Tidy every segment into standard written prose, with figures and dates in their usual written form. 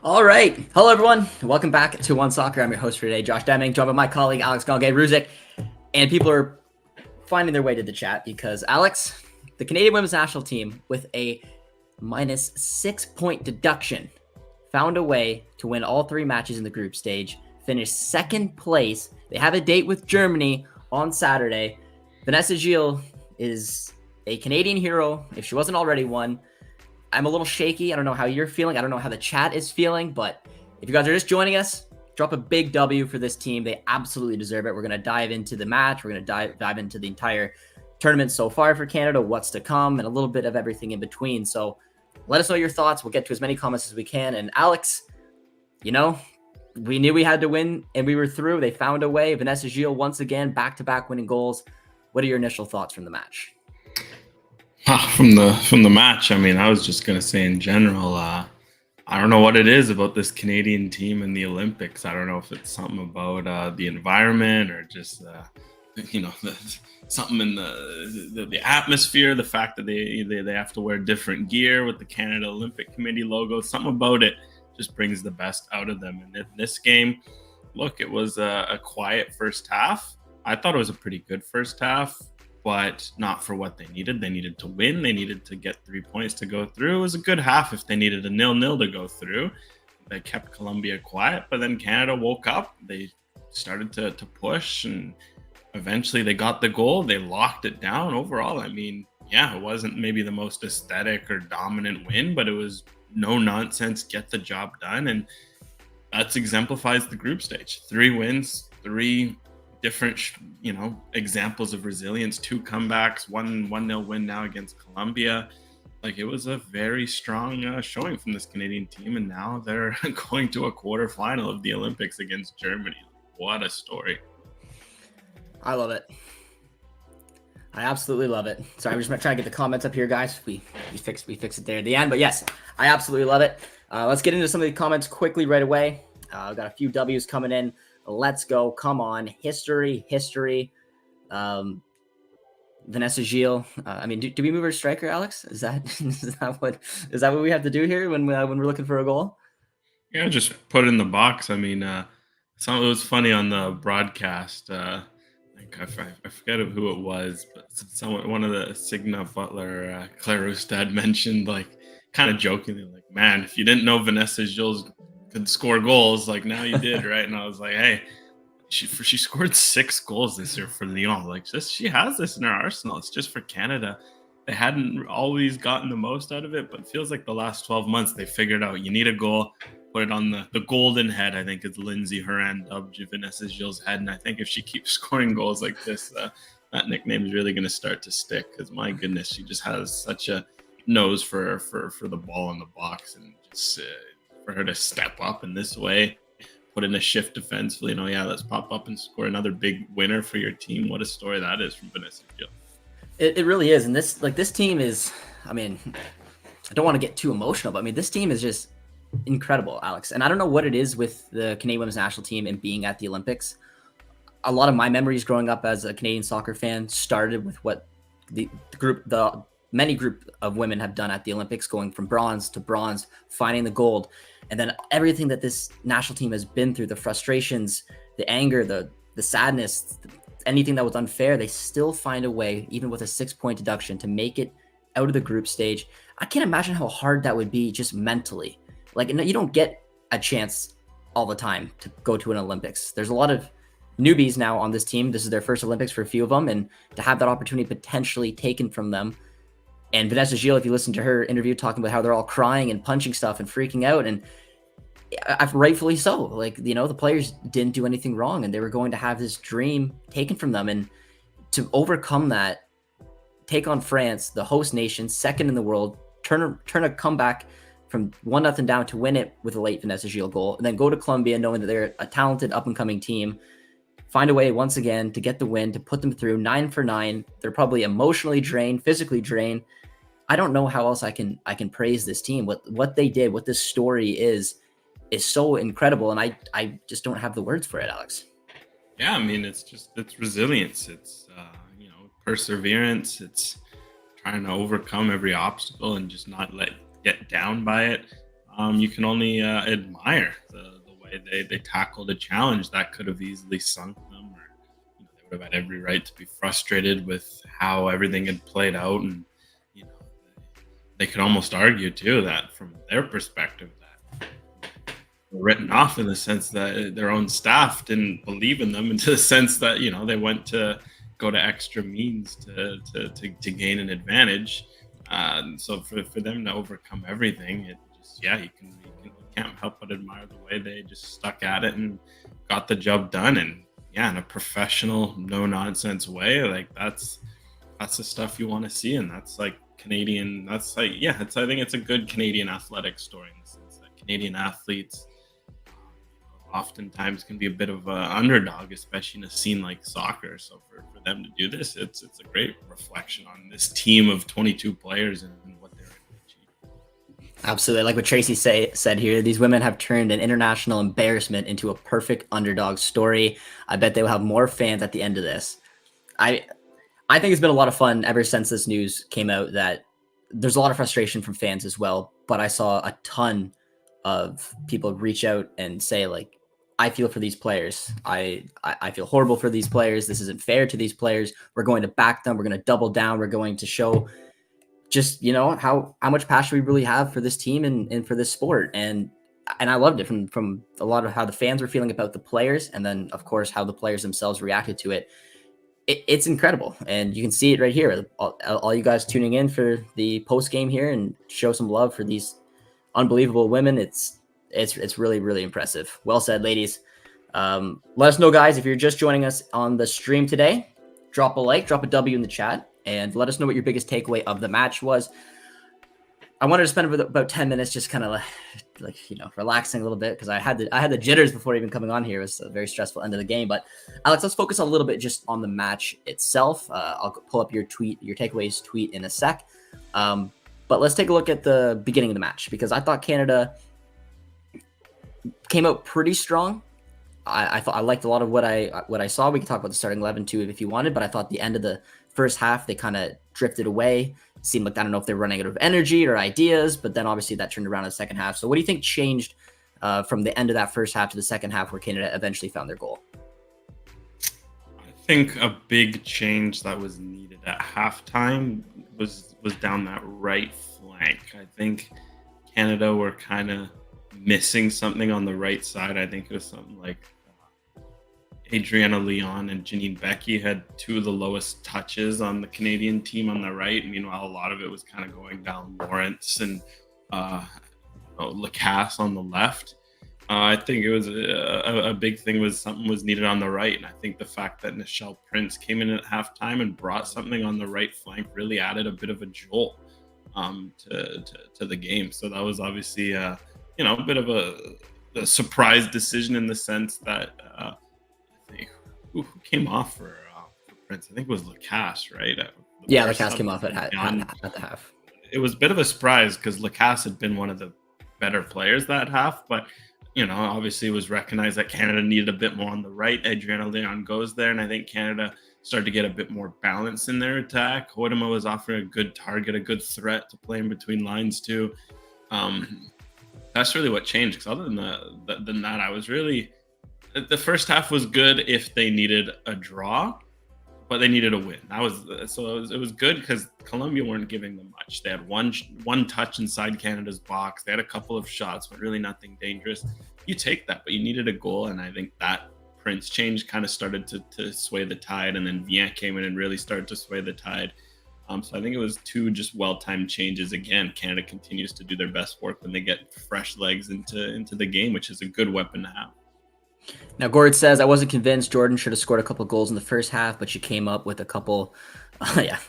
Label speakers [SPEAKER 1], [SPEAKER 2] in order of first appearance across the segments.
[SPEAKER 1] All right. Hello, everyone. Welcome back to One Soccer. I'm your host for today, Josh Deming, joined by my colleague, Alex Galgay-Ruzic. And people are finding their way to the chat because, Alex, the Canadian women's national team, with a minus 6-point deduction, found a way to win all three matches in the group stage, finished second place. They have a date with Germany on Saturday. Vanessa Gilles is a Canadian hero, if she wasn't already one. I'm a little shaky. I don't know how you're feeling. I don't know how the chat is feeling, but if you guys are just joining us, drop a big W for this team. They absolutely deserve it. We're going to dive into the match. We're going to dive into the entire tournament so far for Canada, what's to come, and a little bit of everything in between. So let us know your thoughts. We'll get to as many comments as we can. And Alex, we knew we had to win, and we were through. They found a way. Vanessa Gilles, once again, back-to-back winning goals. What are your initial thoughts from the match?
[SPEAKER 2] From the match, I mean, I was just gonna say in general, I don't know what it is about this Canadian team in the Olympics. I don't know if it's something about the environment or just something in the atmosphere, the fact that they have to wear different gear with the Canada Olympic Committee logo. Something about it just brings the best out of them. And in this game, look, it was a quiet first half. I thought it was a pretty good first half, but not for what they needed. They needed to win. They needed to get 3 points to go through. It was a good half if they needed a 0-0 to go through. They kept Colombia quiet, but then Canada woke up. They started to push, and eventually they got the goal. They locked it down. Overall, I mean, yeah, it wasn't maybe the most aesthetic or dominant win, but it was no nonsense, get the job done. And that exemplifies the group stage. 3 wins, 3 different examples of resilience, 2 comebacks, 1-0 win now against Colombia. Like, it was a very strong showing from this Canadian team, and now they're going to a quarterfinal of the Olympics against Germany. What a story.
[SPEAKER 1] I love it. I absolutely love it. Sorry, I'm just trying to get the comments up here, guys. We fix it there at the end, but yes, I absolutely love it. Let's get into some of the comments quickly right away. I've got a few W's coming in. Let's go. Come on. History. Vanessa Gilles. I mean, do we move her striker, Alex? Is that what we have to do here when we're looking for a goal?
[SPEAKER 2] Yeah, just put it in the box. I mean, it was funny on the broadcast. I forget who it was, but one of the Signa Butler, Claire Rustad mentioned, like, kind of jokingly, like, man, if you didn't know Vanessa Gilles could score goals, like, now you did, right? And I was like, hey, she scored 6 goals this year for Lyon. Like, she has this in her arsenal. It's just for Canada. They hadn't always gotten the most out of it, but it feels like the last 12 months they figured out you need a goal, put it on the golden head. I think it's Lindsay Horan dubbed Vanessa Gilles' head. And I think if she keeps scoring goals like this, that nickname is really going to start to stick, because my goodness, she just has such a nose for the ball in the box. And just for her to step up in this way, put in a shift defensively, let's pop up and score another big winner for your team. What a story that is from Vanessa Gilles.
[SPEAKER 1] It really is. And this team is, I mean, I don't want to get too emotional, but I mean, this team is just incredible, Alex. And I don't know what it is with the Canadian women's national team and being at the Olympics. A lot of my memories growing up as a Canadian soccer fan started with what the many group of women have done at the Olympics, going from bronze to bronze, finding the gold. And then everything that this national team has been through, the frustrations, the anger, the sadness, anything that was unfair, they still find a way, even with a 6-point deduction, to make it out of the group stage. I can't imagine how hard that would be just mentally. Like, you don't get a chance all the time to go to an Olympics. There's a lot of newbies now on this team. This is their first Olympics for a few of them, and to have that opportunity potentially taken from them. And Vanessa Gilles, if you listen to her interview talking about how they're all crying and punching stuff and freaking out, and rightfully so. Like, the players didn't do anything wrong, and they were going to have this dream taken from them. And to overcome that, take on France, the host nation, second in the world, turn a comeback from 1-0 down to win it with a late Vanessa Gilles goal, and then go to Colombia knowing that they're a talented up-and-coming team, find a way once again to get the win, to put them through 9 for 9. They're probably emotionally drained, physically drained. I don't know how else I can praise this team. What they did, what this story is so incredible, and I just don't have the words for it, Alex.
[SPEAKER 2] Yeah, I mean, it's resilience. It's perseverance. It's trying to overcome every obstacle and just not get down by it. you can only admire the way they tackled a challenge that could have easily sunk them, or they would have had every right to be frustrated with how everything had played out. And you know, they could almost argue too that from their perspective that were written off in the sense that their own staff didn't believe in them, into the sense that they went to go to extra means to gain an advantage. So for them to overcome everything, it just you can't help but admire the way they just stuck at it and got the job done. And in a professional, no nonsense way, like that's the stuff you want to see. And that's like Canadian. That's like I think it's a good Canadian athletic story in the sense that Canadian athletes oftentimes can be a bit of an underdog, especially in a scene like soccer. So for them to do this, it's a great reflection on this team of 22 players and what they're able to achieve.
[SPEAKER 1] Absolutely. Like what Tracy said here, these women have turned an international embarrassment into a perfect underdog story. I bet they will have more fans at the end of this. I think it's been a lot of fun ever since this news came out, that there's a lot of frustration from fans as well, but I saw a ton of people reach out and say, like, I feel for these players. I feel horrible for these players. This isn't fair to these players. We're going to back them. We're going to double down. We're going to show just, how much passion we really have for this team and for this sport. And I loved it from a lot of how the fans were feeling about the players. And then of course, how the players themselves reacted to it. It's incredible. And you can see it right here. All you guys tuning in for the post game here and show some love for these unbelievable women. It's really, really impressive. Well said, ladies. Let us know, guys, if you're just joining us on the stream today. Drop a like, drop a W in the chat, and let us know what your biggest takeaway of the match was. I wanted to spend about 10 minutes just kind of like relaxing a little bit, because I had the jitters before even coming on here. It was a very stressful end of the game. But Alex, let's focus a little bit just on the match itself. I'll pull up your takeaways tweet in a sec. But let's take a look at the beginning of the match, because I thought Canada came out pretty strong. I thought I liked a lot of what I saw. We can talk about the starting 11 too if you wanted, but I thought the end of the first half they kind of drifted away. It seemed like, I don't know if they're running out of energy or ideas, but then obviously that turned around in the second half. So what do you think changed from the end of that first half to the second half, where Canada eventually found their goal?
[SPEAKER 2] I think a big change that was needed at halftime was down that right flank. I think Canada were kind of missing something on the right side. I think it was something like Adriana Leon and Janine Becky had two of the lowest touches on the Canadian team on the right. Meanwhile, a lot of it was kind of going down Lawrence and Lacasse on the left. I think it was a big thing was something was needed on the right. And I think the fact that Nichelle Prince came in at halftime and brought something on the right flank really added a bit of a jolt to the game. So that was obviously a bit of a surprise decision, in the sense that I think who came off for Prince? I think it was Lacasse, right?
[SPEAKER 1] Lacasse came off at the half.
[SPEAKER 2] It was a bit of a surprise, because Lacasse had been one of the better players that half, but obviously it was recognized that Canada needed a bit more on the right. Adriana Leon goes there, and I think Canada started to get a bit more balance in their attack. Hoytema was offering a good target, a good threat to play in between lines too. That's really what changed, because other than that, I was really, the first half was good if they needed a draw, but they needed a win. It was good because Colombia weren't giving them much. They had one touch inside Canada's box. They had a couple of shots, but really nothing dangerous. You take that, but you needed a goal, and I think that Prince change kind of started to sway the tide, and then Viens came in and really started to sway the tide. So I think it was two just well-timed changes. Again, Canada continues to do their best work when they get fresh legs into the game, which is a good weapon to have.
[SPEAKER 1] Now, Gord says, I wasn't convinced Jordan should have scored a couple goals in the first half, but she came up with a couple. I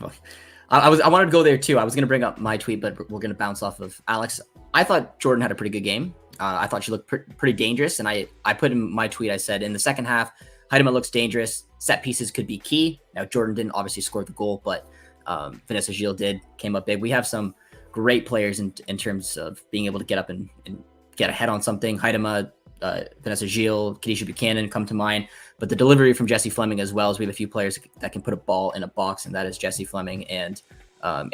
[SPEAKER 1] wanted to go there too. I was going to bring up my tweet, but we're going to bounce off of Alex. I thought Jordan had a pretty good game. I thought she looked pretty dangerous. And I put in my tweet, I said, in the second half, Hoytema looks dangerous. Set pieces could be key. Now, Jordan didn't obviously score the goal, but Vanessa Gilles came up big. We have some great players in terms of being able to get up and get ahead on something. Hoytema, Vanessa Gilles, Kadisha Buchanan come to mind, but the delivery from Jessie Fleming as well, as we have a few players that can put a ball in a box, and that is Jessie Fleming and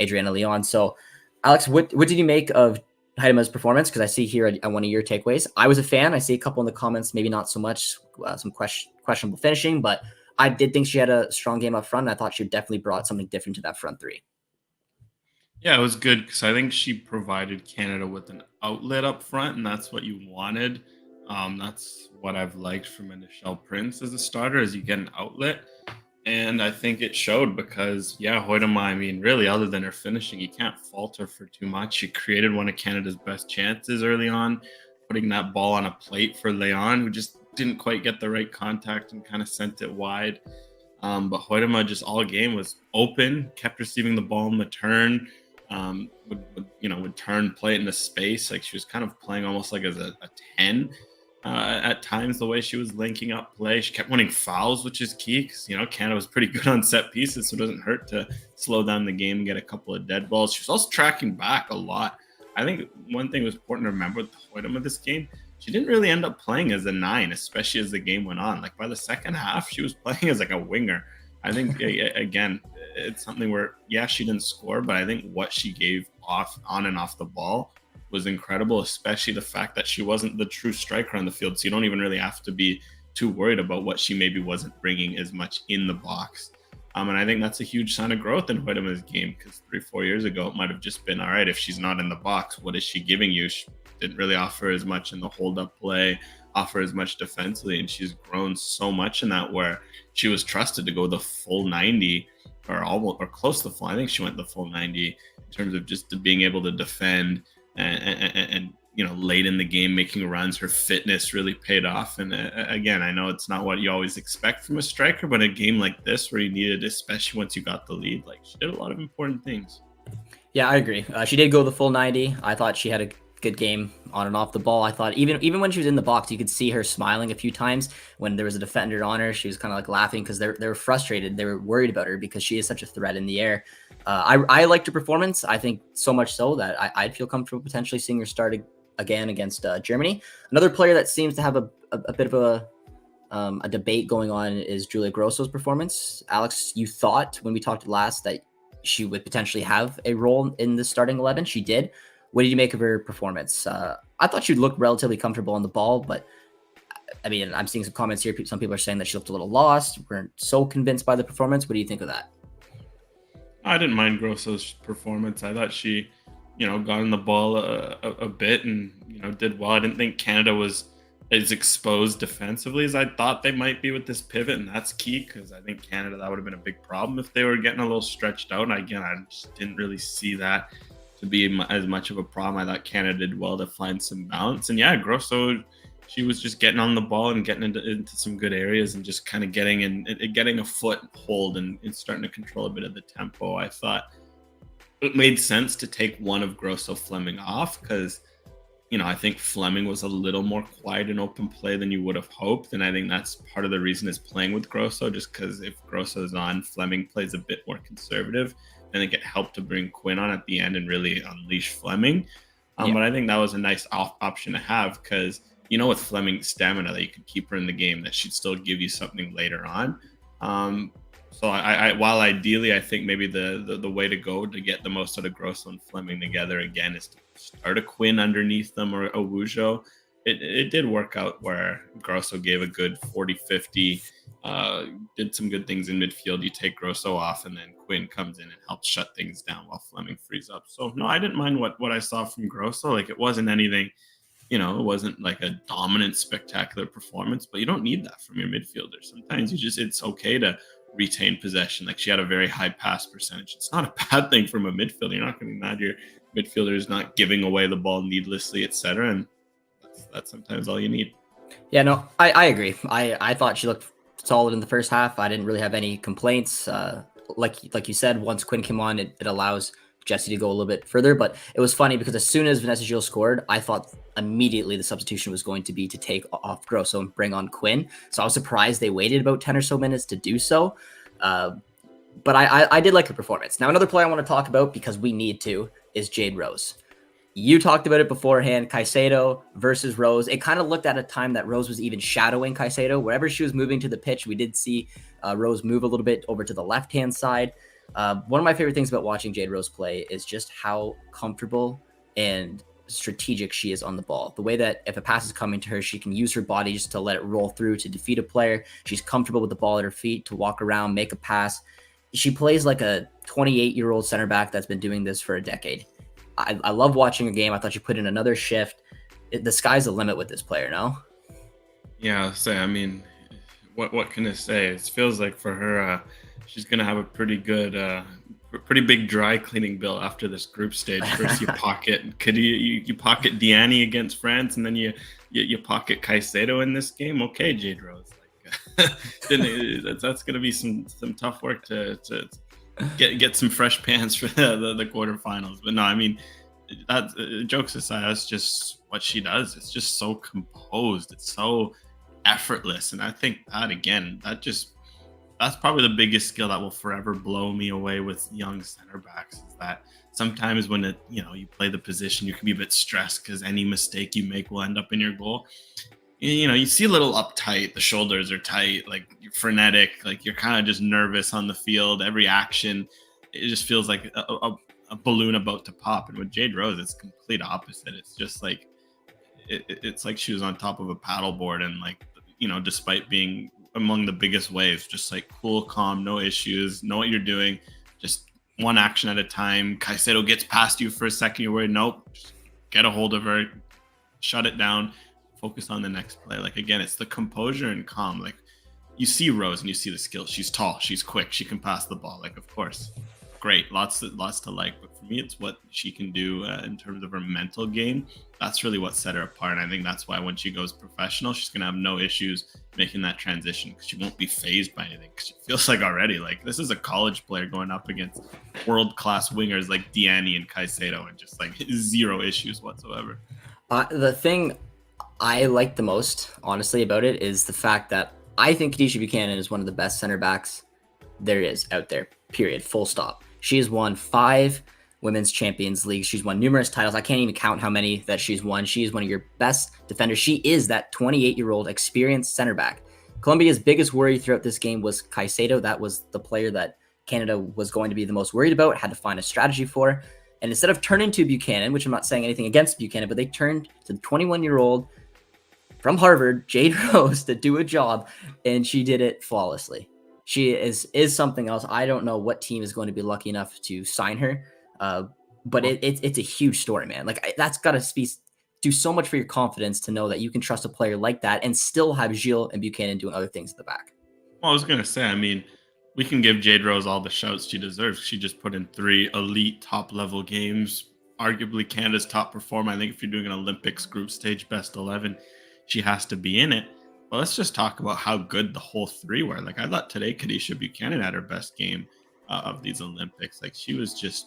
[SPEAKER 1] Adriana Leon. So, Alex, what did you make of Heideman's performance, because I see here on one of your takeaways. I was a fan. I see a couple in the comments, maybe not so much, some questionable finishing, but I did think she had a strong game up front. And I thought she definitely brought something different to that front three.
[SPEAKER 2] Yeah, it was good because I think she provided Canada with an outlet up front, and that's what you wanted. That's what I've liked from a Nichelle Prince as a starter, is you get an outlet. And I think it showed because, yeah, Hoytema, I mean, really, other than her finishing, you can't fault her for too much. She created one of Canada's best chances early on, putting that ball on a plate for Leon, who just didn't quite get the right contact and kind of sent it wide. But Hoytema just all game was open, kept receiving the ball in the turn, would turn, play it into space. Like she was kind of playing almost like as a 10 at times, the way she was linking up play. She kept winning fouls, which is key because, Canada was pretty good on set pieces, so it doesn't hurt to slow down the game and get a couple of dead balls. She was also tracking back a lot. I think one thing was important to remember with Hoytema this game, she didn't really end up playing as a 9, especially as the game went on. Like by the second half, she was playing as like a winger. I think, again, it's something where, yeah, she didn't score, but I think what she gave on and off the ball was incredible, especially the fact that she wasn't the true striker on the field. So you don't even really have to be too worried about what she maybe wasn't bringing as much in the box. And I think that's a huge sign of growth in Hoytema's game, because 3-4 years ago, it might have just been, all right, if she's not in the box, what is she giving you? She didn't really offer as much in the hold-up play, offer as much defensively, and she's grown so much in that, where she was trusted to go the full 90 or almost or close to the full. I think she went the full 90 in terms of just being able to defend and late in the game making runs. Her fitness really paid off. And again, I know it's not what you always expect from a striker, but a game like this where you needed, especially once you got the lead, like she did a lot of important things.
[SPEAKER 1] Yeah, I agree. She did go the full 90. I thought she had a good game on and off the ball. I thought even when she was in the box, you could see her smiling a few times when there was a defender on her. She was kind of like laughing because they were frustrated. They were worried about her because she is such a threat in the air. I liked her performance. I think so much so that I'd feel comfortable potentially seeing her start again against Germany. Another player that seems to have a bit of a debate going on is Julia Grosso's performance. Alex, you thought when we talked last that she would potentially have a role in the starting 11. She did. What did you make of her performance? I thought she looked relatively comfortable on the ball, but I mean, I'm seeing some comments here. Some people are saying that she looked a little lost. Weren't so convinced by the performance. What do you think of that?
[SPEAKER 2] I didn't mind Grosso's performance. I thought she, got in the ball a bit and, did well. I didn't think Canada was as exposed defensively as I thought they might be with this pivot, and that's key because I think Canada, that would have been a big problem if they were getting a little stretched out. And again, I just didn't really see that to be as much of a problem. I thought Canada did well to find some balance. And yeah, Grosso, she was just getting on the ball and getting into some good areas and just kind of getting a foothold and starting to control a bit of the tempo. I thought it made sense to take one of Grosso Fleming off because, I think Fleming was a little more quiet and open play than you would have hoped. And I think that's part of the reason is playing with Grosso, just because if Grosso's on, Fleming plays a bit more conservative. I think it helped to bring Quinn on at the end and really unleash Fleming. But I think that was a nice option to have because, with Fleming's stamina, that you could keep her in the game, that she'd still give you something later on. So while ideally, I think maybe the way to go to get the most out of Grosso and Fleming together again is to start a Quinn underneath them or a Wujo. It did work out where Grosso gave a good 40-50, did some good things in midfield. You take Grosso off and then Quinn comes in and helps shut things down while Fleming frees up. So no, I didn't mind what I saw from Grosso. Like it wasn't anything, it wasn't like a dominant, spectacular performance, but you don't need that from your midfielder. Sometimes it's okay to retain possession. Like she had a very high pass percentage. It's not a bad thing from a midfielder. You're not going to be mad your midfielder is not giving away the ball needlessly, etc. And that's sometimes all you need.
[SPEAKER 1] Yeah, no, I agree. I thought she looked solid in the first half. I didn't really have any complaints. Like you said, once Quinn came on, it allows Jessie to go a little bit further. But it was funny because as soon as Vanessa Gilles scored, I thought immediately the substitution was going to be to take off Grosso and bring on Quinn. So I was surprised they waited about 10 or so minutes to do so. But I did like her performance. Now, another player I want to talk about because we need to is Jade Rose. You talked about it beforehand, Caicedo versus Rose. It kind of looked at a time that Rose was even shadowing Caicedo. Wherever she was moving to the pitch, we did see Rose move a little bit over to the left-hand side. One of my favorite things about watching Jade Rose play is just how comfortable and strategic she is on the ball. The way that if a pass is coming to her, she can use her body just to let it roll through to defeat a player. She's comfortable with the ball at her feet to walk around, make a pass. She plays like a 28-year-old center back that's been doing this for a decade. I love watching her game. I thought she put in another shift. The sky's the limit with this player, no?
[SPEAKER 2] Yeah, I mean, what can I say? It feels like for her, she's gonna have a pretty big dry cleaning bill after this group stage. First, you pocket you pocket Diani against France, and then you pocket Caicedo in this game. Okay, Jade Rose, like that's gonna be some tough work to get some fresh pants for the quarterfinals. But no, I mean, that jokes aside, that's just what she does. It's just so composed. It's so effortless, and I think that's probably the biggest skill that will forever blow me away with young center backs, is that sometimes when you play the position, you can be a bit stressed because any mistake you make will end up in your goal. You see a little uptight, the shoulders are tight, like you're frenetic, like you're kind of just nervous on the field. Every action, it just feels like a balloon about to pop. And with Jade Rose, it's complete opposite. It's just like it's like she was on top of a paddleboard, and despite being among the biggest waves, just like cool, calm, no issues, know what you're doing, just one action at a time. Caicedo gets past you for a second, you're worried, nope, just get a hold of her, shut it down, focus on the next play. Like, again, it's the composure and calm. Like, you see Rose and you see the skill. She's tall, she's quick, she can pass the ball. Like, of course, great, lots to like. But for me, it's what she can do in terms of her mental game. That's really what set her apart. And I think that's why when she goes professional, she's going to have no issues making that transition, because she won't be phased by anything. Because she feels like already, like, this is a college player going up against world-class wingers like Diani and Caicedo, and just like zero issues whatsoever.
[SPEAKER 1] The thing I like the most, honestly, about it is the fact that I think Kadisha Buchanan is one of the best center backs there is out there, period, full stop. She has won 5 Women's Champions Leagues. She's won numerous titles. I can't even count how many that she's won. She is one of your best defenders. She is that 28-year-old experienced center back. Colombia's biggest worry throughout this game was Caicedo. That was the player that Canada was going to be the most worried about, had to find a strategy for. And instead of turning to Buchanan, which I'm not saying anything against Buchanan, but they turned to the 21-year-old from Harvard, Jade Rose, to do a job, and she did it flawlessly. She is something else. I don't know what team is going to be lucky enough to sign her, but it's a huge story, man. Like, that's got to do so much for your confidence to know that you can trust a player like that and still have Gilles and Buchanan doing other things at the back.
[SPEAKER 2] Well, I was going to say, I mean, we can give Jade Rose all the shouts she deserves. She just put in 3 elite top-level games, arguably Canada's top performer. I think if you're doing an Olympics group stage best 11, she has to be in it. But let's just talk about how good the whole 3 were. Like, I thought today Kadisha Buchanan had her best game of these Olympics. Like, she was just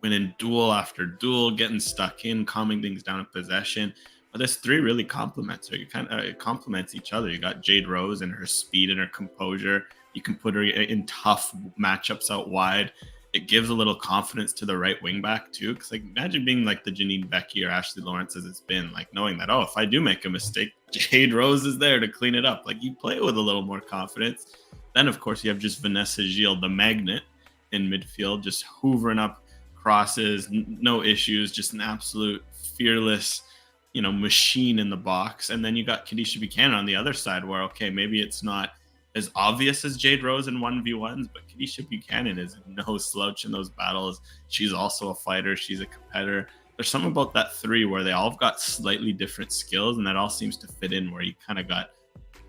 [SPEAKER 2] winning duel after duel, getting stuck in, calming things down in possession. But this 3 really complements her. It complements each other. You got Jade Rose and her speed and her composure. You can put her in tough matchups out wide. It gives a little confidence to the right wing back too. Because, like, imagine being like the Janine Becky or Ashley Lawrence as it's been, like, knowing that, if I do make a mistake, Jade Rose is there to clean it up. Like, you play with a little more confidence. Then, of course, you have just Vanessa Gilles, the magnet in midfield, just hoovering up crosses, no issues, just an absolute fearless, machine in the box. And then you got Kadisha Buchanan on the other side, where, okay, maybe it's not as obvious as Jade Rose in 1v1s, but Kadisha Buchanan is no slouch in those battles. She's also a fighter. She's a competitor. There's something about that 3 where they all have got slightly different skills, and that all seems to fit in, where you kind of got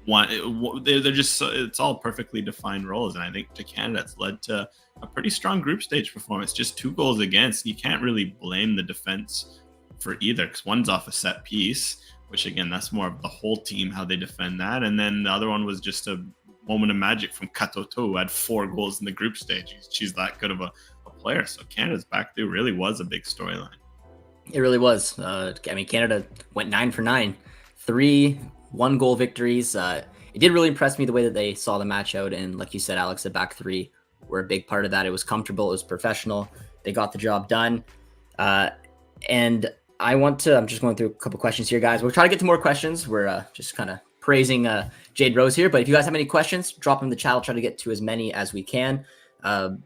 [SPEAKER 2] one. They're just, it's all perfectly defined roles. And I think to Canada, it's led to a pretty strong group stage performance. Just 2 goals against. You can't really blame the defense for either, because one's off a set piece, which, again, that's more of the whole team, how they defend that. And then the other one was just a moment of magic from Katoto, who had 4 goals in the group stage. She's that good of a player. So Canada's back there really was a big storyline.
[SPEAKER 1] It really was. Canada went 9 for 9, 3 1-goal victories. It did really impress me the way that they saw the match out. And like you said, Alex, the back 3 were a big part of that. It was comfortable. It was professional. They got the job done. And I'm just going through a couple questions here, guys. We'll try to get to more questions. We're just kind of praising Jade Rose here. But if you guys have any questions, drop them in the chat. I'll try to get to as many as we can. And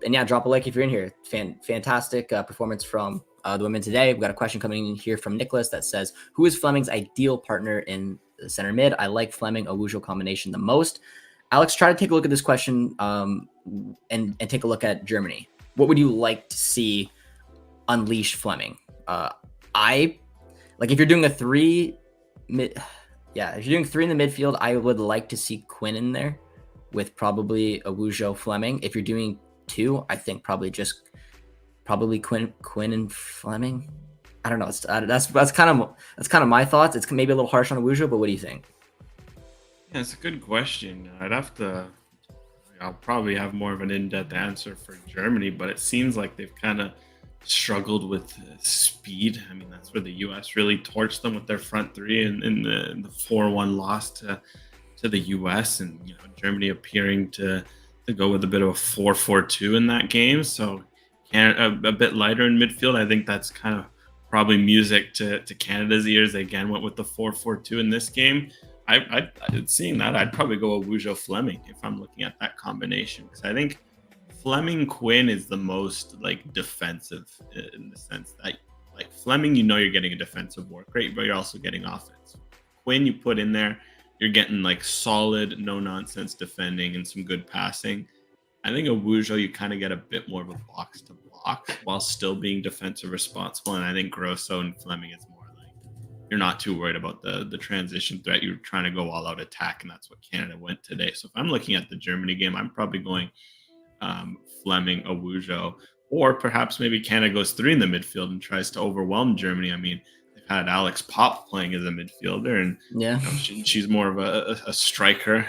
[SPEAKER 1] yeah, drop a like if you're in here. Fantastic performance from the women today. We've got a question coming in here from Nicholas that says, who is Fleming's ideal partner in the center mid? I like Fleming Awujo combination the most. Alex, try to take a look at this question and take a look at Germany. What would you like to see unleash Fleming? I like, if you're doing a three mid, if you're doing three in the midfield, I would like to see Quinn in there with probably Awujo, Fleming. If you're doing two, I think probably Quinn and Fleming. I don't know. That's kind of my thoughts. It's maybe a little harsh on Awujo, but what do you think?
[SPEAKER 2] Yeah, it's a good question. I'll probably have more of an in-depth answer for Germany, but it seems like they've kind of struggled with speed. I mean, that's where the U.S. really torched them with their front three in the 4-1 loss to the U.S. and Germany appearing to go with a bit of a 4-4-2 in that game. So a bit lighter in midfield. I think that's kind of probably music to Canada's ears. They again went with the 4-4-2 in this game. Seeing that, I'd probably go Awujo Fleming if I'm looking at that combination, because I think Fleming Quinn is the most defensive in the sense that Fleming, you're getting a defensive work rate, but you're also getting offense. Quinn, you put in there, you're getting solid, no nonsense defending and some good passing. I think Awujo, you kind of get a bit more of a box to box while still being defensive responsible, and I think Grosso and Fleming is more you're not too worried about the transition threat. You're trying to go all out attack, and that's what Canada went today. So if I'm looking at the Germany game, I'm probably going Fleming, Awujo, or perhaps maybe Canada goes three in the midfield and tries to overwhelm Germany. I mean, they've had Alex Pop playing as a midfielder, and she's more of a striker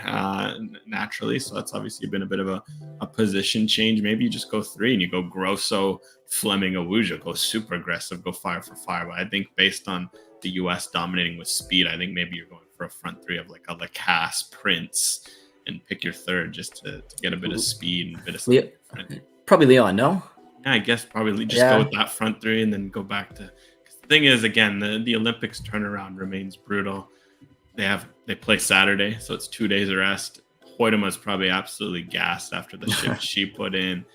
[SPEAKER 2] naturally. So that's obviously been a bit of a position change. Maybe you just go three and you go Grosso, Fleming, Awujo, go super aggressive, go fire for fire. But I think based on the U.S. dominating with speed, I think maybe you're going for a front three of a Lacasse, Prince, and pick your third just to get a bit of speed and a bit of speed.
[SPEAKER 1] Probably Leon, no?
[SPEAKER 2] Yeah, I guess probably just go with that front three and then go back to. The thing is, again, the Olympics turnaround remains brutal. They play Saturday, so it's 2 days of rest. Hoytema's probably absolutely gassed after the shift she put in.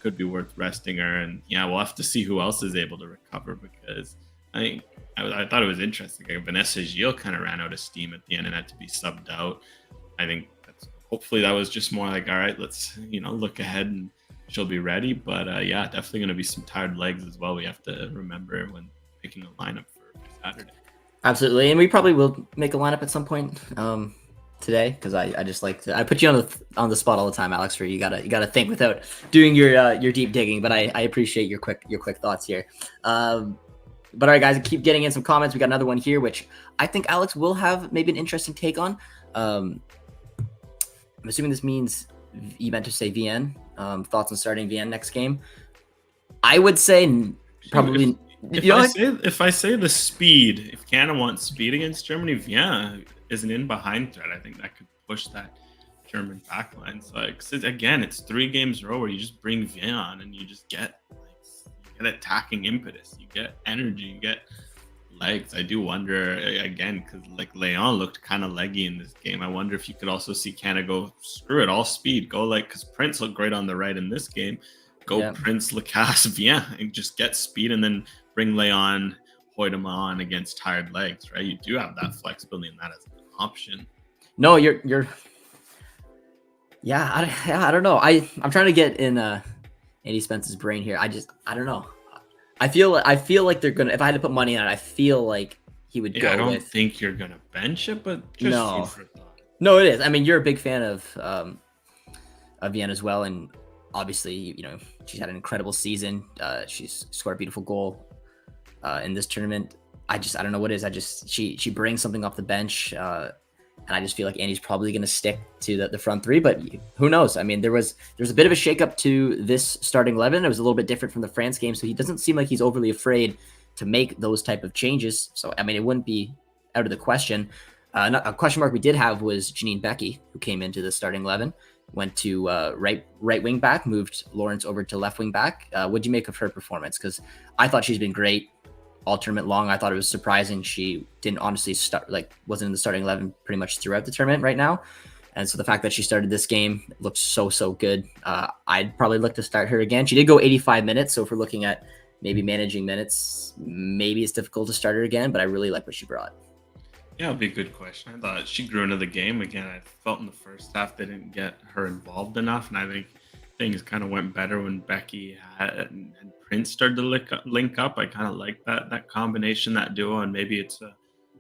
[SPEAKER 2] Could be worth resting her, and we'll have to see who else is able to recover, because I thought it was interesting. Vanessa Gilles kind of ran out of steam at the end and had to be subbed out. I think hopefully that was just more all right, let's look ahead and she'll be ready. But definitely going to be some tired legs as well. We have to remember when picking a lineup for Saturday.
[SPEAKER 1] Absolutely, and we probably will make a lineup at some point today, because I just like to. I put you on the spot all the time, Alex. Where you gotta think without doing your deep digging. But I appreciate your quick thoughts here. But all right, guys, keep getting in some comments. We got another one here, which I think Alex will have maybe an interesting take on. I'm assuming this means you meant to say VN. Thoughts on starting VN next game? I would say probably.
[SPEAKER 2] If I say the speed, if Canada wants speed against Germany, VN is an in-behind threat. I think that could push that German backline. So again, it's 3 games in a row where you just bring VN on and you just get attacking impetus, you get energy, you get legs. I do wonder again, because Leon looked kind of leggy in this game. I wonder if you could also see Canada go screw it, all speed, go because Prince looked great on the right in this game. Go Prince, Lacasse, Vien, and just get speed, and then bring Leon, Hoytema on against tired legs. Right, you do have that flexibility in that as an option.
[SPEAKER 1] No, you're. I don't know. I'm trying to get in Andy Spence's brain here. I don't know. I feel like they're gonna. If I had to put money on it, I feel like he would go.
[SPEAKER 2] I don't think you're gonna bench it, but just
[SPEAKER 1] no. No, it is. I mean, you're a big fan of Vienna as well, and obviously, she's had an incredible season. She's scored a beautiful goal in this tournament. I don't know what it is. She brings something off the bench, and I just feel like Andy's probably going to stick to the front three. But who knows? I mean, there's a bit of a shakeup to this starting 11. It was a little bit different from the France game, so he doesn't seem like he's overly afraid to make those type of changes. So I mean, it wouldn't be out of the question. A question mark we did have was Janine Becky, who came into the starting 11, went to right wing back, moved Lawrence over to left wing back. What'd you make of her performance? Because I thought she's been great all tournament long. I thought it was surprising she didn't honestly start, wasn't in the starting 11 pretty much throughout the tournament right now. And so the fact that she started this game looks so good. I'd probably look to start her again. She did go 85 minutes. So if we're looking at maybe managing minutes. Maybe it's difficult to start her again, but I really like what she brought.
[SPEAKER 2] Yeah, it'll be a good question. I thought she grew into the game again. I felt in the first half they didn't get her involved enough, and I think things kind of went better when Becky and Prince started to link up. I kind of like that combination, that duo, and maybe it's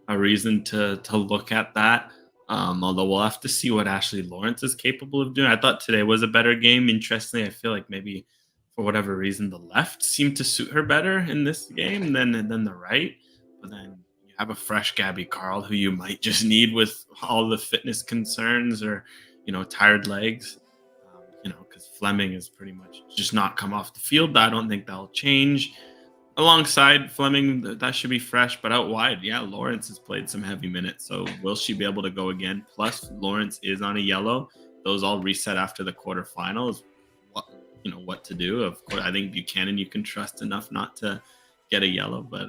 [SPEAKER 2] a reason to look at that. Although we'll have to see what Ashley Lawrence is capable of doing. I thought today was a better game. Interestingly, I feel like maybe for whatever reason the left seemed to suit her better in this game than the right. But then you have a fresh Gabby Carl who you might just need with all the fitness concerns or tired legs. Because Fleming is pretty much just not come off the field. I don't think that'll change. Alongside Fleming, that should be fresh, but out wide, yeah, Lawrence has played some heavy minutes. So will she be able to go again? Plus, Lawrence is on a yellow. Those all reset after the quarterfinals. What to do? Of course, I think Buchanan you can trust enough not to get a yellow, but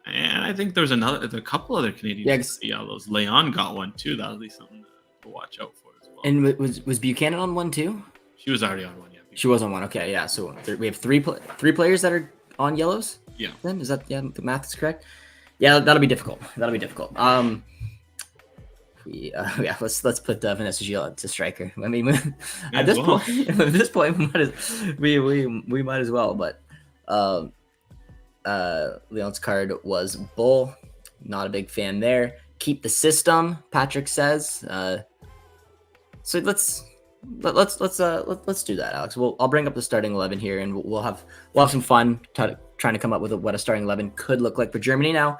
[SPEAKER 2] and I think there's a couple other Canadians yellows. Leon got one too. That'll be something to watch out for as well.
[SPEAKER 1] And was Buchanan on one too?
[SPEAKER 2] She was already on one. Yeah,
[SPEAKER 1] she was on one. Okay, yeah. So we have three players that are on yellows.
[SPEAKER 2] Yeah.
[SPEAKER 1] Then is that the math is correct? Yeah, that'll be difficult. Let's put Vanessa Gilles to striker. I mean, at this point, we might as well. But Leon's card was Bull. Not a big fan there. Keep the system, Patrick says. So let's do that, Alex. I'll bring up the starting 11 here, and we'll have some fun trying to come up with what a starting 11 could look like for Germany. Now,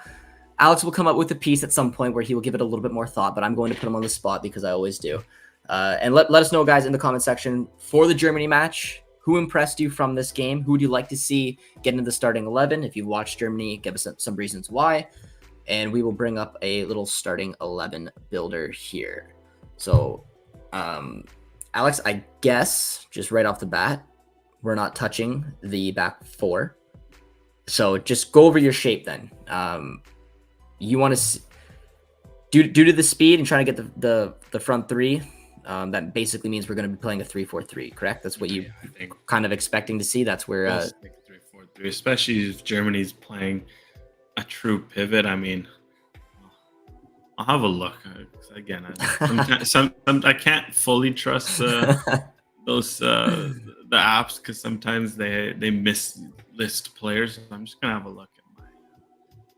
[SPEAKER 1] Alex will come up with a piece at some point where he will give it a little bit more thought, but I'm going to put him on the spot because I always do. And let us know, guys, in the comment section for the Germany match, who impressed you from this game? Who would you like to see get into the starting 11? If you've watched Germany, give us some reasons why. And we will bring up a little starting 11 builder here. So, Alex, I guess just right off the bat, we're not touching the back four. So just go over your shape then. You want to due to the speed and trying to get the front three. That basically means we're going to be playing a 3-4-3, correct? That's what you kind of expecting to see. That's where
[SPEAKER 2] 3-4-3, especially if Germany's playing a true pivot. I mean, I'll have a look. Again, I can't fully trust those the apps because sometimes they mislist players. So I'm just gonna have a look at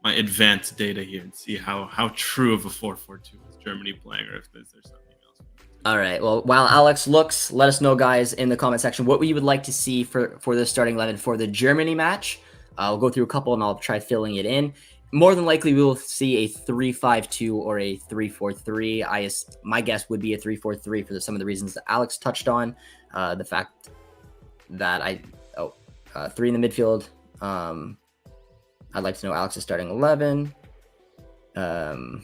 [SPEAKER 2] my advanced data here and see how true of a 4-4-2 is Germany playing, or if there's something else.
[SPEAKER 1] All right. Well, while Alex looks, let us know, guys, in the comment section what we would like to see for the starting 11 for the Germany match. I'll go through a couple and I'll try filling it in. More than likely, we will see a 3-5-2 or a 3-4-3. My guess would be a 3-4-3 for some of the reasons that Alex touched on. The fact that three in the midfield. I'd like to know Alex's starting 11. All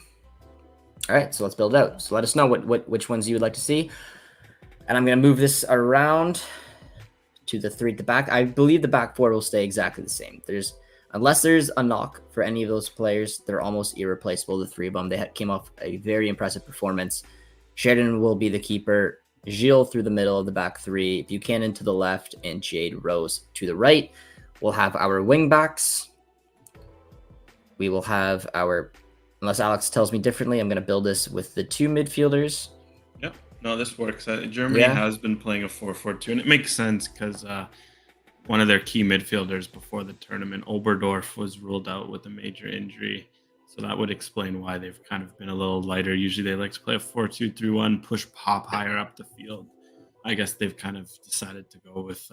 [SPEAKER 1] right, so let's build it out. So let us know which ones you would like to see. And I'm going to move this around to the three at the back. I believe the back four will stay exactly the same. Unless there's a knock for any of those players, they're almost irreplaceable, the three of them. They came off a very impressive performance. Sheridan will be the keeper. Gilles through the middle of the back three. Buchanan to the left, and Jade Rose to the right. We'll have our wing backs. We will have unless Alex tells me differently, I'm going to build this with the two midfielders.
[SPEAKER 2] Yep. No, this works. Germany has been playing a 4-4-2, and it makes sense because one of their key midfielders before the tournament, Oberdorf, was ruled out with a major injury. So that would explain why they've kind of been a little lighter. Usually they like to play a 4-2-3-1, push Pop higher up the field. I guess they've kind of decided to go with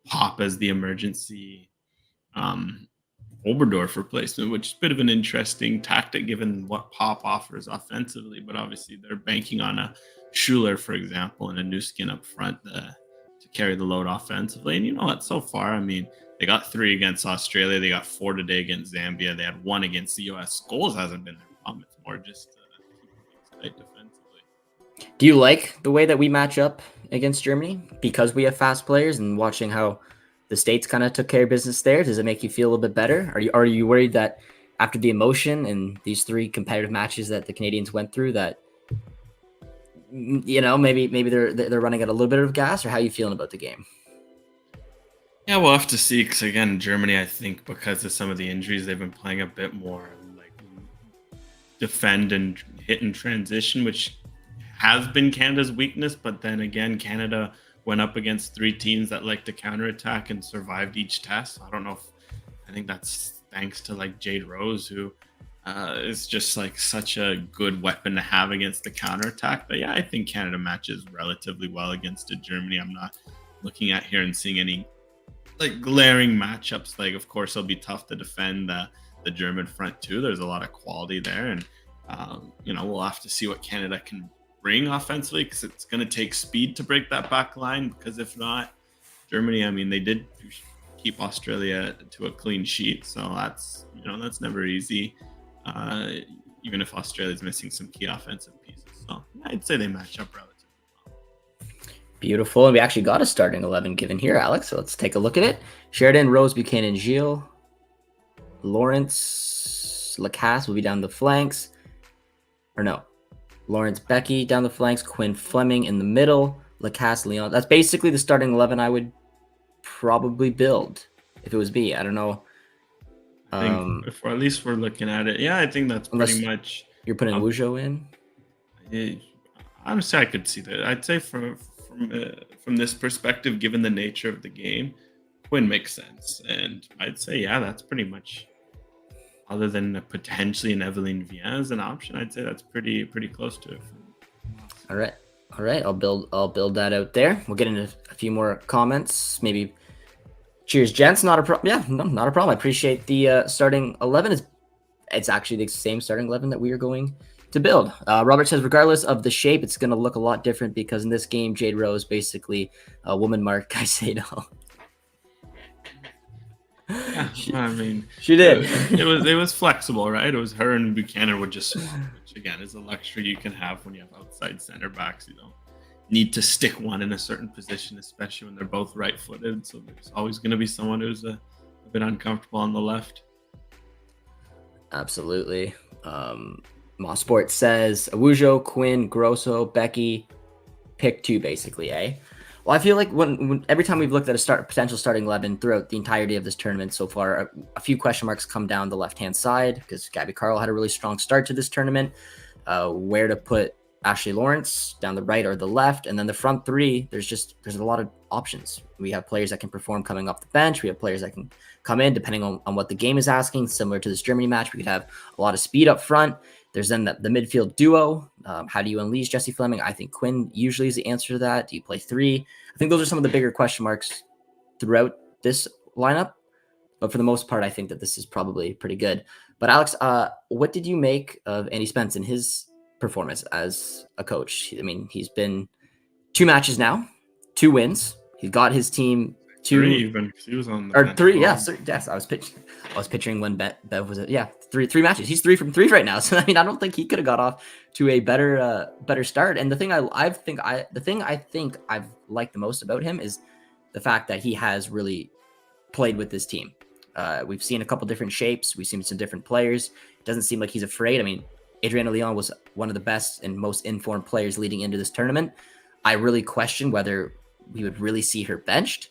[SPEAKER 2] Pop as the emergency Oberdorf replacement, which is a bit of an interesting tactic given what Pop offers offensively. But obviously they're banking on a Schuler, for example, and a new skin up front to carry the load offensively. And you know what? So far, I mean, they got 3 against Australia. They got 4 today against Zambia. They had 1 against the U.S. Goals hasn't been their problem. It's more just keeping things tight defensively.
[SPEAKER 1] Do you like the way that we match up against Germany because we have fast players, and watching how the States kind of took care of business there? Does it make you feel a little bit better? Are you worried that after the emotion and these 3 competitive matches that the Canadians went through, that maybe they're running out a little bit of gas, or how are you feeling about the game?
[SPEAKER 2] Yeah, we'll have to see. Because again, Germany, I think because of some of the injuries, they've been playing a bit more like defend and hit and transition, which has been Canada's weakness. But then again, Canada went up against three teams that like to counterattack and survived each test. So I don't know if I think that's thanks to like Jade Rose, who is just like such a good weapon to have against the counterattack. But yeah, I think Canada matches relatively well against Germany. I'm not looking at here and seeing any like glaring matchups. Like, of course, it'll be tough to defend the German front too. There's a lot of quality there, and we'll have to see what Canada can bring offensively because it's going to take speed to break that back line. Because if not, Germany, I mean, they did keep Australia to a clean sheet, so that's never easy. Even if Australia's missing some key offensive pieces, so I'd say they match up relatively.
[SPEAKER 1] Beautiful. And we actually got a starting 11 given here, Alex. So let's take a look at it. Sheridan, Rose, Buchanan, Gilles. Lawrence, Lacasse will be down the flanks. Or no. Lawrence, Becky down the flanks. Quinn, Fleming in the middle. Lacasse, Leon. That's basically the starting 11 I would probably build if it was me. I don't know.
[SPEAKER 2] I think if at least we're looking at it. Yeah, I think that's pretty much.
[SPEAKER 1] You're putting Wujo in?
[SPEAKER 2] Honestly, I could see that. I'd say from this perspective, given the nature of the game, Quinn makes sense. And I'd say, yeah, that's pretty much, other than potentially an Evelyn Viens as an option, I'd say that's pretty close to it.
[SPEAKER 1] All right. I'll build that out there. We'll get into a few more comments. Maybe cheers, gents. Not a problem. Yeah, no, not a problem. I appreciate the starting 11. It's actually the same starting 11 that we are going to build. Robert says, regardless of the shape, it's going to look a lot different because in this game, Jade Rose basically a woman Mark Caicedo.
[SPEAKER 2] Yeah, I mean,
[SPEAKER 1] she did.
[SPEAKER 2] It was flexible, right? It was her and Buchanan would just, which again is a luxury you can have when you have outside center backs. You don't need to stick one in a certain position, especially when they're both right-footed. So there's always going to be someone who's a bit uncomfortable on the left.
[SPEAKER 1] Absolutely. Mossport says Awujo, Quinn, Grosso, Becky, pick two basically, eh? Well, I feel like when every time we've looked at a potential starting 11 throughout the entirety of this tournament so far, a few question marks come down the left-hand side because Gabby Carl had a really strong start to this tournament. Where to put Ashley Lawrence down the right or the left, and then the front three, there's a lot of options. We have players that can perform coming off the bench. We have players that can come in depending on what the game is asking. Similar to this Germany match, we could have a lot of speed up front. There's then the midfield duo. How do you unleash Jessie Fleming? I think Quinn usually is the answer to that. Do you play three? I think those are some of the bigger question marks throughout this lineup. But for the most part, I think that this is probably pretty good. But Alex, what did you make of Andy Spence and his performance as a coach? I mean, he's been 2 matches now, 2 wins. He's got his team 2
[SPEAKER 2] 3 even. He was on the
[SPEAKER 1] or
[SPEAKER 2] bench
[SPEAKER 1] 3. Yeah, yes. I was picturing when Bev was it. Yeah, 3 matches. He's 3 from 3 right now. So I mean, I don't think he could have got off to a better start. And the thing I think I've liked the most about him is the fact that he has really played with this team. We've seen a couple different shapes. We've seen some different players. It doesn't seem like he's afraid. I mean, Adriana Leon was one of the best and most informed players leading into this tournament. I really question whether we would really see her benched.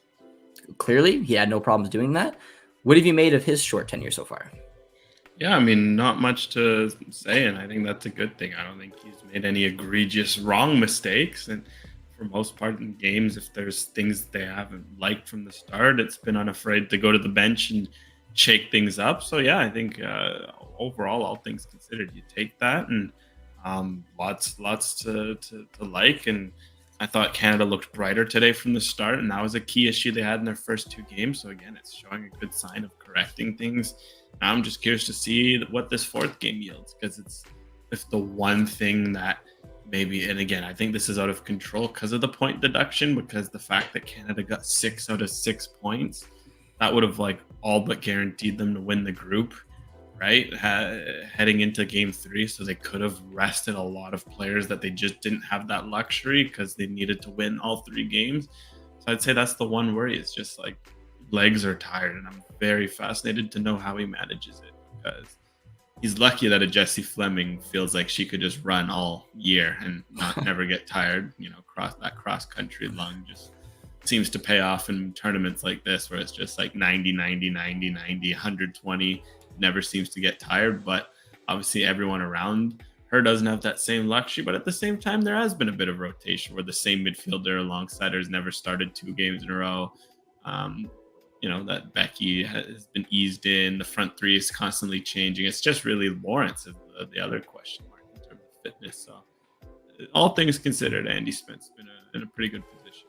[SPEAKER 1] Clearly, he had no problems doing that. What have you made of his short tenure so far?
[SPEAKER 2] Yeah, I mean, not much to say, and I think that's a good thing. I don't think he's made any egregious wrong mistakes, and for most part in games, if there's things they haven't liked from the start, it's been unafraid to go to the bench and shake things up. So yeah, I think overall, all things considered, you take that, and lots to like. And I thought Canada looked brighter today from the start, and that was a key issue they had in their first 2 games. So again, it's showing a good sign of correcting things. Now I'm just curious to see what this 4th game yields, because it's if the one thing that maybe, and again, I think this is out of control because of the point deduction, because the fact that Canada got 6 out of 6 points, that would have like all but guaranteed them to win the group, right? Heading into game 3. So they could have rested a lot of players that they just didn't have that luxury because they needed to win all 3 games. So I'd say that's the one worry. It's just like legs are tired, and I'm very fascinated to know how he manages it, because he's lucky that a Jessie Fleming feels like she could just run all year and never get tired, cross country lung just seems to pay off in tournaments like this, where it's just like 90, 90, 90, 90, 120. Never seems to get tired, but obviously everyone around her doesn't have that same luxury. But at the same time, there has been a bit of rotation where the same midfielder alongside her has never started 2 games in a row. That Becky has been eased in. The front 3 is constantly changing. It's just really Lawrence of the other question mark in terms of fitness. So all things considered, Andy Smith's been in a pretty good position.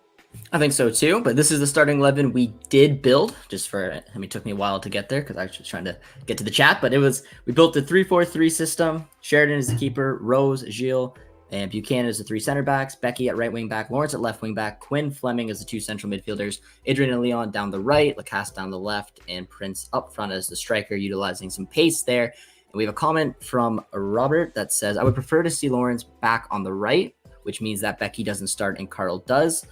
[SPEAKER 1] I think so too, but this is the starting 11 we did build it took me a while to get there because I was just trying to get to the chat, but we built the 3-4-3 system. Sheridan is the keeper, Rose, Gilles, and Buchanan is the 3 center backs, Becky at right wing back, Lawrence at left wing back, Quinn Fleming as the 2 central midfielders, Adrian and Leon down the right, Lacasse down the left, and Prince up front as the striker, utilizing some pace there. And we have a comment from Robert that says, I would prefer to see Lawrence back on the right, which means that Becky doesn't start and Carl does.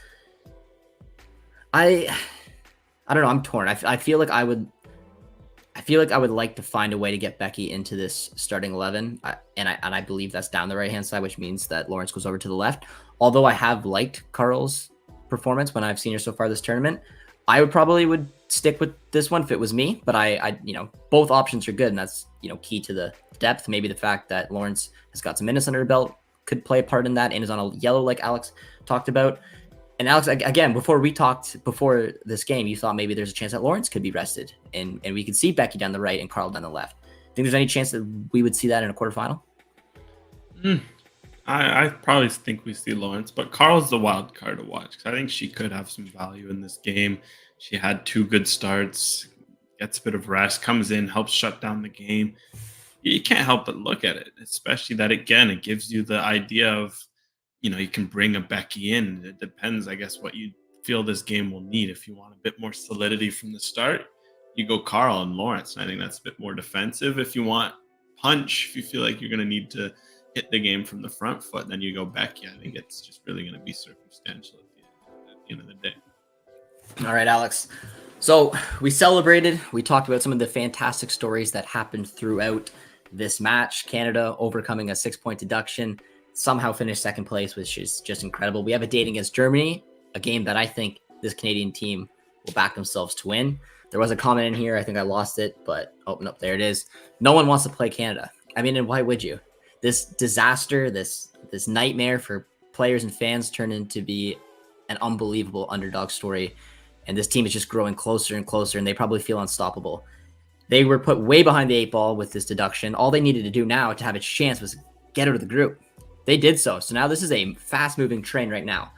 [SPEAKER 1] I don't know. I'm torn. I feel like I would like to find a way to get Becky into this starting 11, and I believe that's down the right hand side, which means that Lawrence goes over to the left. Although I have liked Carl's performance when I've seen her so far this tournament, I would stick with this one if it was me. But I both options are good, and that's key to the depth. Maybe the fact that Lawrence has got some minutes under her belt could play a part in that, and is on a yellow like Alex talked about. And Alex, again, before we talked before this game, you thought maybe there's a chance that Lawrence could be rested and we could see Becky down the right and Carl down the left. Think there's any chance that we would see that in a quarterfinal?
[SPEAKER 2] I probably think we see Lawrence, but Carl's the wild card to watch because I think she could have some value in this game. She had 2 good starts, gets a bit of rest, comes in, helps shut down the game. You can't help but look at it, especially that, again, it gives you the idea of, you can bring a Becky in. It depends, I guess, what you feel this game will need. If you want a bit more solidity from the start, you go Carl and Lawrence. And I think that's a bit more defensive. If you want punch, if you feel like you're going to need to hit the game from the front foot, then you go Becky. I think it's just really going to be circumstantial at the end of the day.
[SPEAKER 1] All right, Alex. So we celebrated. We talked about some of the fantastic stories that happened throughout this match. Canada overcoming a 6-point deduction, somehow finished second place, which is just incredible. We have a date against Germany, a game that I think this Canadian team will back themselves to win. There was a comment in here. I think I lost it, but no, there it is. No one wants to play Canada. I mean, and why would you? This disaster, this nightmare for players and fans turned into be an unbelievable underdog story. And this team is just growing closer and closer, and they probably feel unstoppable. They were put way behind the 8 ball with this deduction. All they needed to do now to have a chance was get out of the group. They did so. So now this is a fast-moving train right now.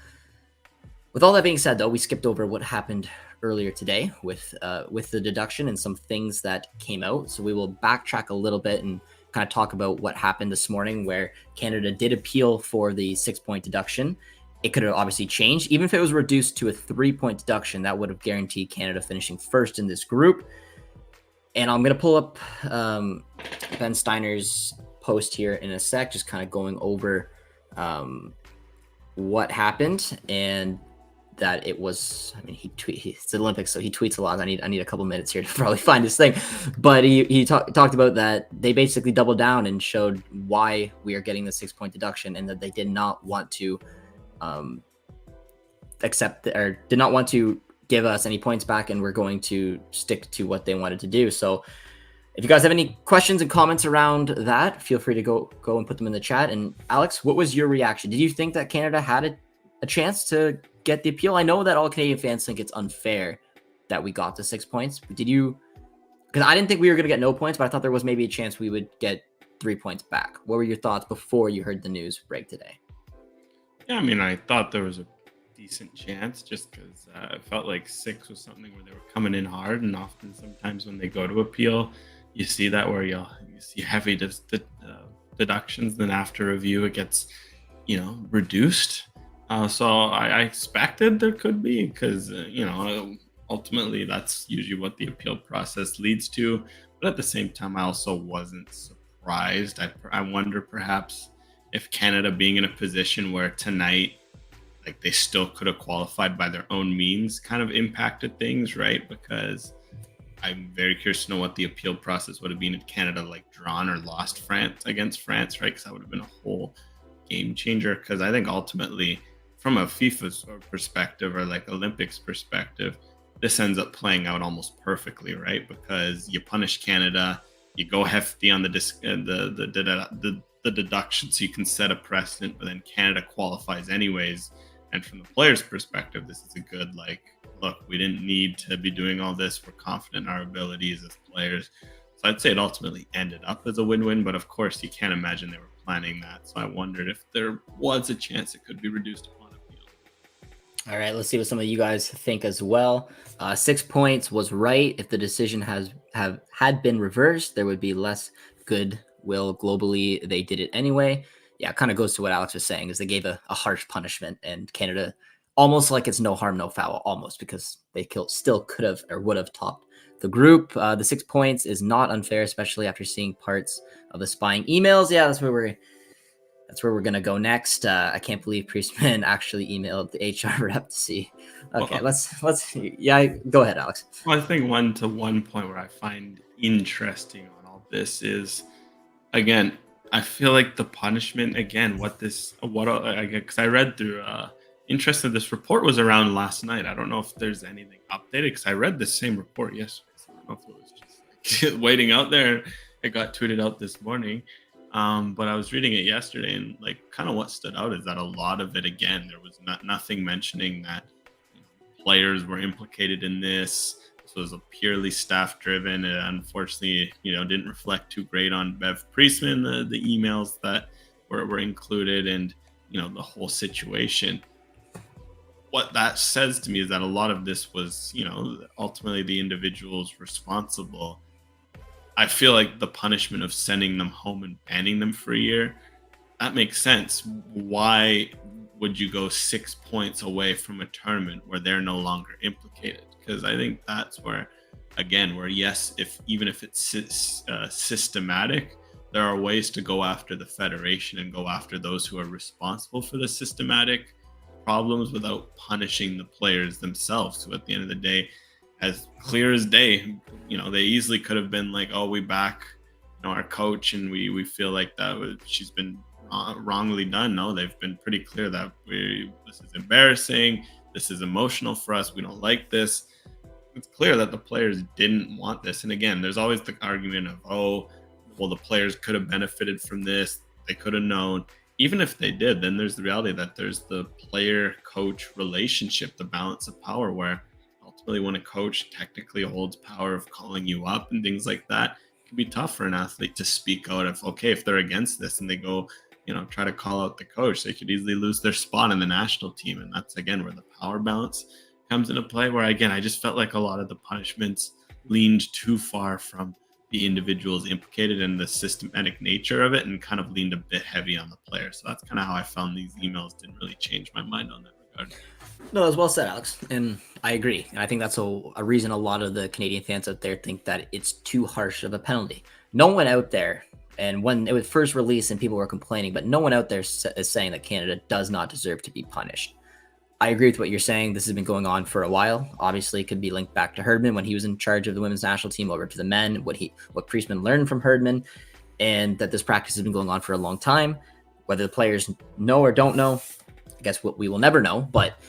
[SPEAKER 1] With all that being said, though, we skipped over what happened earlier today with the deduction and some things that came out. So we will backtrack a little bit and kind of talk about what happened this morning, where Canada did appeal for the 6-point deduction. It could have obviously changed. Even if it was reduced to a 3-point deduction, that would have guaranteed Canada finishing first in this group. And I'm going to pull up Ben Steiner's post here in a sec, just kind of going over what happened, and that it was, I mean, it's the Olympics, so he tweets a lot. I need a couple minutes here to probably find his thing, but he talked about that they basically doubled down and showed why we are getting the 6-point deduction, and that they did not want to did not want to give us any points back, and we're going to stick to what they wanted to do. So if you guys have any questions and comments around that, feel free to go and put them in the chat. And Alex, what was your reaction? Did you think that Canada had a chance to get the appeal? I know that all Canadian fans think it's unfair that we got the 6 points, but did you? Because I didn't think we were going to get no points, but I thought there was maybe a chance we would get 3 points back. What were your thoughts before you heard the news break today?
[SPEAKER 2] Yeah, I mean, I thought there was a decent chance, just because it felt like 6 was something where they were coming in hard, and often sometimes when they go to appeal, you see that where you see heavy deductions, then after review it gets reduced. So I expected there could be, because ultimately that's usually what the appeal process leads to. But at the same time, I also wasn't surprised. I wonder perhaps if Canada being in a position where tonight, like, they still could have qualified by their own means, kind of impacted things, right? Because I'm very curious to know what the appeal process would have been if Canada drawn or lost against France, right? Because that would have been a whole game changer. Because I think ultimately from a FIFA perspective or like Olympics perspective, this ends up playing out almost perfectly, right? Because you punish Canada, you go hefty on the deduction, so you can set a precedent, but then Canada qualifies anyways. And from the players' perspective, this is a good like, look, we didn't need to be doing all this. We're confident in our abilities as players. So I'd say it ultimately ended up as a win-win, but of course you can't imagine they were planning that. So I wondered if there was a chance it could be reduced upon appeal.
[SPEAKER 1] All right, let's see what some of you guys think as well. 6 points was right. If the decision had been reversed, there would be less goodwill globally. They did it anyway. Yeah, it kind of goes to what Alex was saying, is they gave a harsh punishment, and Canada almost like it's no harm, no foul, almost, because they still could have or would have topped the group. The 6 points is not unfair, especially after seeing parts of the spying emails. Yeah, that's where we're gonna go next. I can't believe Priestman actually emailed the HR rep to see. Okay,
[SPEAKER 2] Well,
[SPEAKER 1] let's yeah, go ahead, Alex.
[SPEAKER 2] well, I think one point where I find interesting on all this is, again, I feel like the punishment again. Because I read through. Interested. This report was around last night. I don't know if there's anything updated because I read the same report yesterday. So I don't know if it was just like, waiting out there. It got tweeted out this morning. But I was reading it yesterday, and like kind of what stood out is that a lot of it, again, there was nothing mentioning that players were implicated in this. This was a purely staff driven. It unfortunately, didn't reflect too great on Bev Priestman, the emails that were included, and the whole situation. What that says to me is that a lot of this was, ultimately the individuals responsible. I feel like the punishment of sending them home and banning them for a year, that makes sense. Why would you go 6 points away from a tournament where they're no longer implicated? Because I think that's where, again, yes, even if it's systematic, there are ways to go after the federation and go after those who are responsible for the systematic problems without punishing the players themselves. So at the end of the day, as clear as day, they easily could have been like, oh, we back our coach and we feel like she's been wrongly done. No, they've been pretty clear that this is embarrassing, this is emotional for us, we don't like this. It's clear that the players didn't want this. And again, there's always the argument of, oh, well, the players could have benefited from this, they could have known. Even if they did, then there's the reality that there's the player-coach relationship, the balance of power, where ultimately when a coach technically holds power of calling you up and things like that, it can be tough for an athlete to speak out if they're against this and they go, try to call out the coach, they could easily lose their spot in the national team. And that's, again, where the power balance comes into play, where, again, I just felt like a lot of the punishments leaned too far from the individuals implicated in the systematic nature of it and kind of leaned a bit heavy on the player. So that's kind of how I found these emails didn't really change my mind on that regard.
[SPEAKER 1] No, that was well said, Alex. And I agree. And I think that's a reason a lot of the Canadian fans out there think that it's too harsh of a penalty. No one out there, and when it was first released and people were complaining, but no one out there is saying that Canada does not deserve to be punished. I agree with what you're saying. This has been going on for a while. Obviously, it could be linked back to Herdman when he was in charge of the women's national team over to the men, what Priestman learned from Herdman, and that this practice has been going on for a long time. Whether the players know or don't know, I guess we will never know, but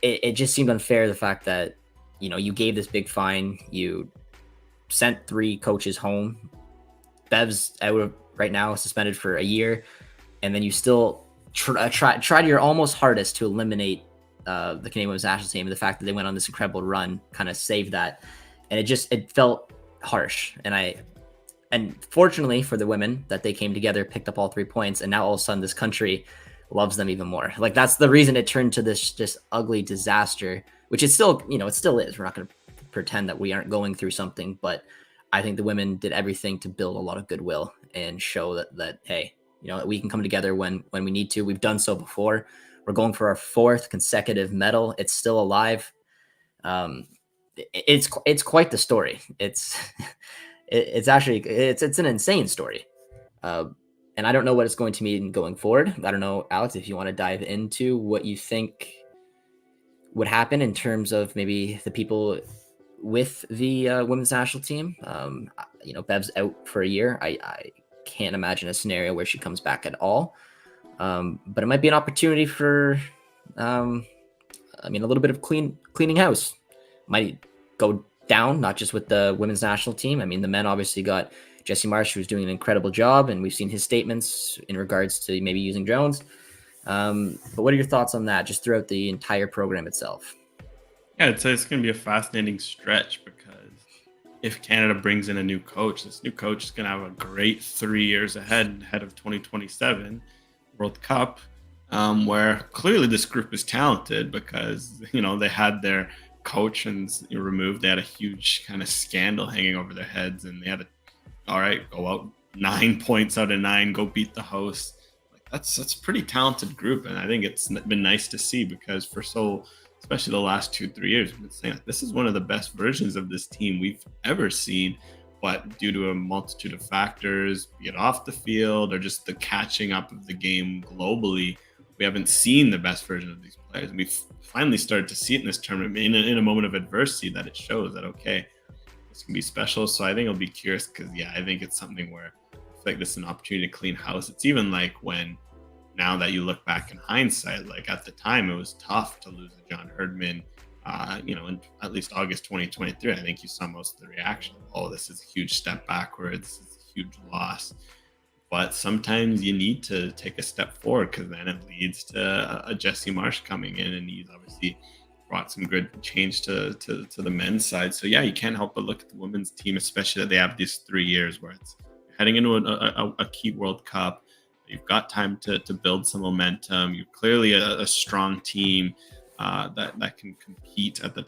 [SPEAKER 1] it just seemed unfair, the fact that, you gave this big fine, you sent 3 coaches home, Bev's out right now, suspended for a year, and then you still tried your almost hardest to eliminate the Canadian women's national team. And the fact that they went on this incredible run kind of saved that, and it felt harsh. And fortunately for the women, that they came together, picked up all 3 points, and now all of a sudden this country loves them even more. Like, that's the reason it turned to this just ugly disaster, which it still, it still is. We're not going to pretend that we aren't going through something, but I think the women did everything to build a lot of goodwill and show that hey, we can come together when we need to. We've done so before. We're going for our 4th consecutive medal. It's still alive. It's quite the story. It's actually an insane story. And I don't know what it's going to mean going forward. I don't know, Alex, if you want to dive into what you think would happen in terms of maybe the people with the women's national team. Bev's out for a year. I can't imagine a scenario where she comes back at all. But it might be an opportunity for I mean, a little bit of cleaning house might go down, not just with the women's national team. I mean, the men obviously got Jesse Marsh, who's doing an incredible job, and we've seen his statements in regards to maybe using drones. But what are your thoughts on that, just throughout the entire program itself?
[SPEAKER 2] Yeah, it's going to be a fascinating stretch because if Canada brings in a new coach, this new coach is going to have a great 3 years ahead of 2027 World Cup, where clearly this group is talented because they had their coach and removed. They had a huge kind of scandal hanging over their heads, and they had to, all right, go out 9 points out of 9, go beat the host. Like that's a pretty talented group, and I think it's been nice to see because especially the last 2-3 years, we've been saying like, this is one of the best versions of this team we've ever seen. But due to a multitude of factors, be it off the field or just the catching up of the game globally, we haven't seen the best version of these players. And we've finally started to see it in this tournament in a moment of adversity that it shows that, okay, this can be special. So I think I'll be curious because, yeah, I think it's something where I feel like this is an opportunity to clean house. It's even like when, now that you look back in hindsight, like at the time, it was tough to lose a John Herdman, in at least August 2023. I think you saw most of the reaction. Oh, this is a huge step backwards. This is a huge loss. But sometimes you need to take a step forward because then it leads to a Jesse Marsh coming in, and he's obviously brought some good change to the men's side. So yeah, you can't help but look at the women's team, especially that they have these 3 years where it's heading into a key World Cup. You've got time to build some momentum. You're clearly a strong team that can compete at the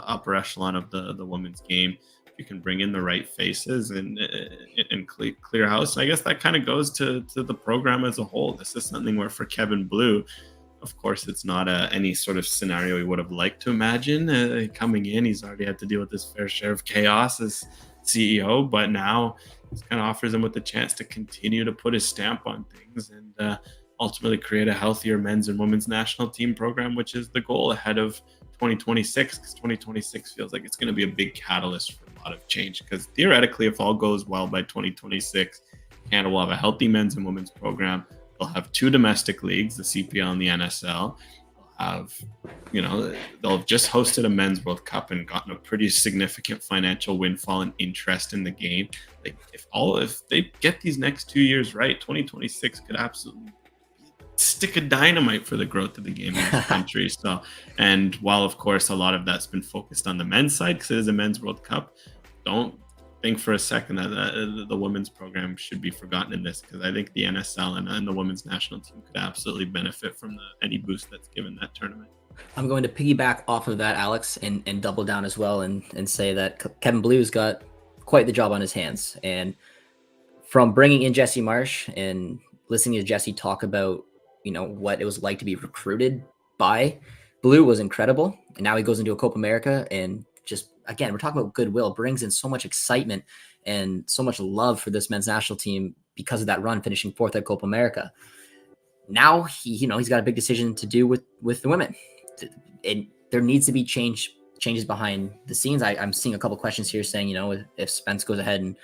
[SPEAKER 2] upper echelon of the women's game. If you can bring in the right faces and clear house, I guess that kind of goes to the program as a whole. This is something where for Kevin Blue, of course, it's not any sort of scenario he would have liked to imagine coming in. He's already had to deal with his fair share of chaos as CEO, but now this kind of offers him with the chance to continue to put his stamp on things and ultimately create a healthier men's and women's national team program, which is the goal ahead of 2026, because 2026 feels like it's going to be a big catalyst for a lot of change. Because theoretically, if all goes well by 2026, Canada will have a healthy men's and women's program. They'll have 2 domestic leagues, the CPL and the NSL. They'll have just hosted a men's World Cup and gotten a pretty significant financial windfall and interest in the game. Like if they get these next 2 years right, 2026 could absolutely be a stick of dynamite for the growth of the game in this country. So, and while of course a lot of that's been focused on the men's side because it is a men's World Cup, don't think for a second that the women's program should be forgotten in this, because I think the NSL and the women's national team could absolutely benefit from any boost that's given that tournament.
[SPEAKER 1] I'm going to piggyback off of that, Alex, and double down as well and say that Kevin Blue's got quite the job on his hands. And from bringing in Jesse Marsh and listening to Jesse talk about, what it was like to be recruited by Blue was incredible. And now he goes into a Copa America and just, again, we're talking about goodwill, brings in so much excitement and so much love for this men's national team because of that run, finishing 4th at Copa America. Now he's got a big decision to do with the women. And there needs to be changes behind the scenes. I'm seeing a couple questions here saying, if Spence goes ahead and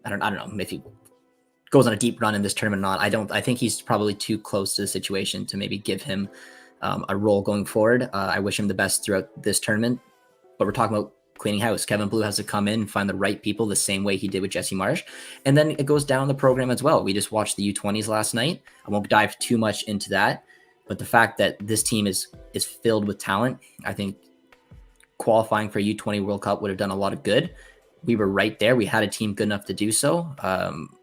[SPEAKER 1] I don't know if he goes on a deep run in this tournament or not. I think he's probably too close to the situation to maybe give him a role going forward. I wish him the best throughout this tournament, but we're talking about cleaning house. Kevin Blue has to come in and find the right people the same way he did with Jesse Marsh. And then it goes down the program as well. We just watched the U20s last night. I won't dive too much into that, but the fact that this team is filled with talent, I think qualifying for a U20 World Cup would have done a lot of good. We were right there. We had a team good enough to do so.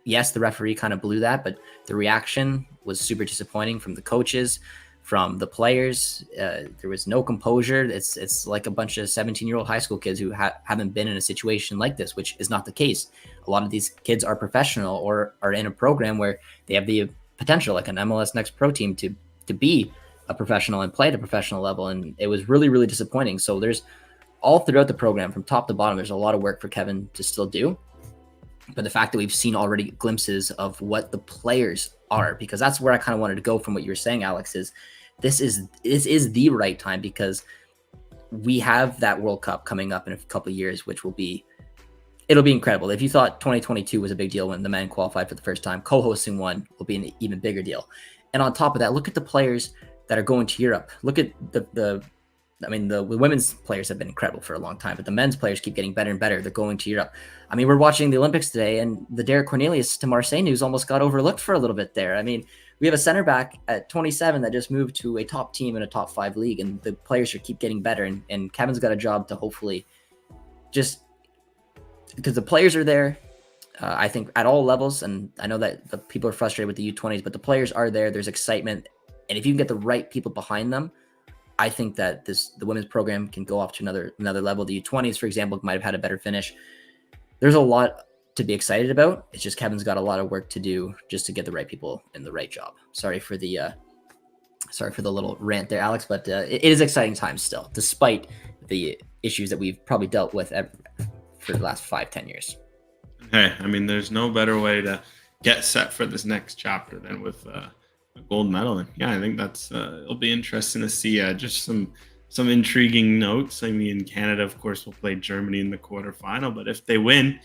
[SPEAKER 1] Yes, the referee kind of blew that, but the reaction was super disappointing from the coaches, from the players. There was no composure. It's like a bunch of 17-year-old high school kids who haven't been in a situation like this, which is not the case. A lot of these kids are professional or are in a program where they have the potential, like an MLS Next Pro team, to be a professional and play at a professional level. And it was really, really disappointing. So there's all throughout the program, from top to bottom, there's a lot of work for Kevin to still do. But the fact that we've seen already glimpses of what the players are, because that's where I kind of wanted to go from what you were saying, Alex, is this is the right time, because we have that World Cup coming up in a couple of years, which it'll be incredible. If you thought 2022 was a big deal when the men qualified for the first time, co-hosting one will be an even bigger deal. And on top of that, look at the players that are going to Europe. Look at the women's players have been incredible for a long time, but the men's players keep getting better and better. They're going to Europe. I mean, we're watching the Olympics today, and the Derek Cornelius to Marseille news almost got overlooked for a little bit there. I mean, we have a center back at 27 that just moved to a top team in a top 5 league, and the players should keep getting better. And Kevin's got a job to hopefully just because the players are there. I think at all levels, and I know that the people are frustrated with the U20s, but the players are there. There's excitement, and if you can get the right people behind them, I think that the women's program can go off to another level. The U20s, for example, might have had a better finish. There's a lot to be excited about. It's just Kevin's got a lot of work to do just to get the right people in the right job. Sorry for the little rant there, Alex, but it is exciting times still, despite the issues that we've probably dealt with for the last 5-10 years.
[SPEAKER 2] Hey, I mean, there's no better way to get set for this next chapter than with a gold medal. And yeah, I think that's it'll be interesting to see just some intriguing notes. I mean, Canada, of course, will play Germany in the quarterfinal, but if they win,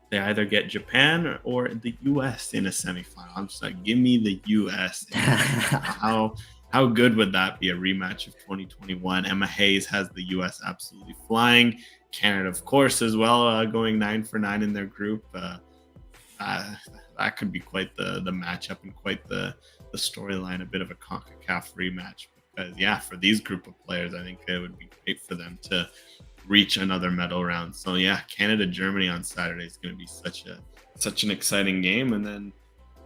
[SPEAKER 2] they either get Japan or the U.S. in a semifinal. I'm just like, give me the U.S. How good would that be? A rematch of 2021. Emma Hayes has the U.S. absolutely flying. Canada, of course, as well, going 9 for 9 in their group. That could be quite the matchup and quite the storyline, a bit of a CONCACAF rematch. Because, yeah, for these group of players, I think it would be great for them to reach another medal round. So, yeah, Canada-Germany on Saturday is going to be such an exciting game. And then,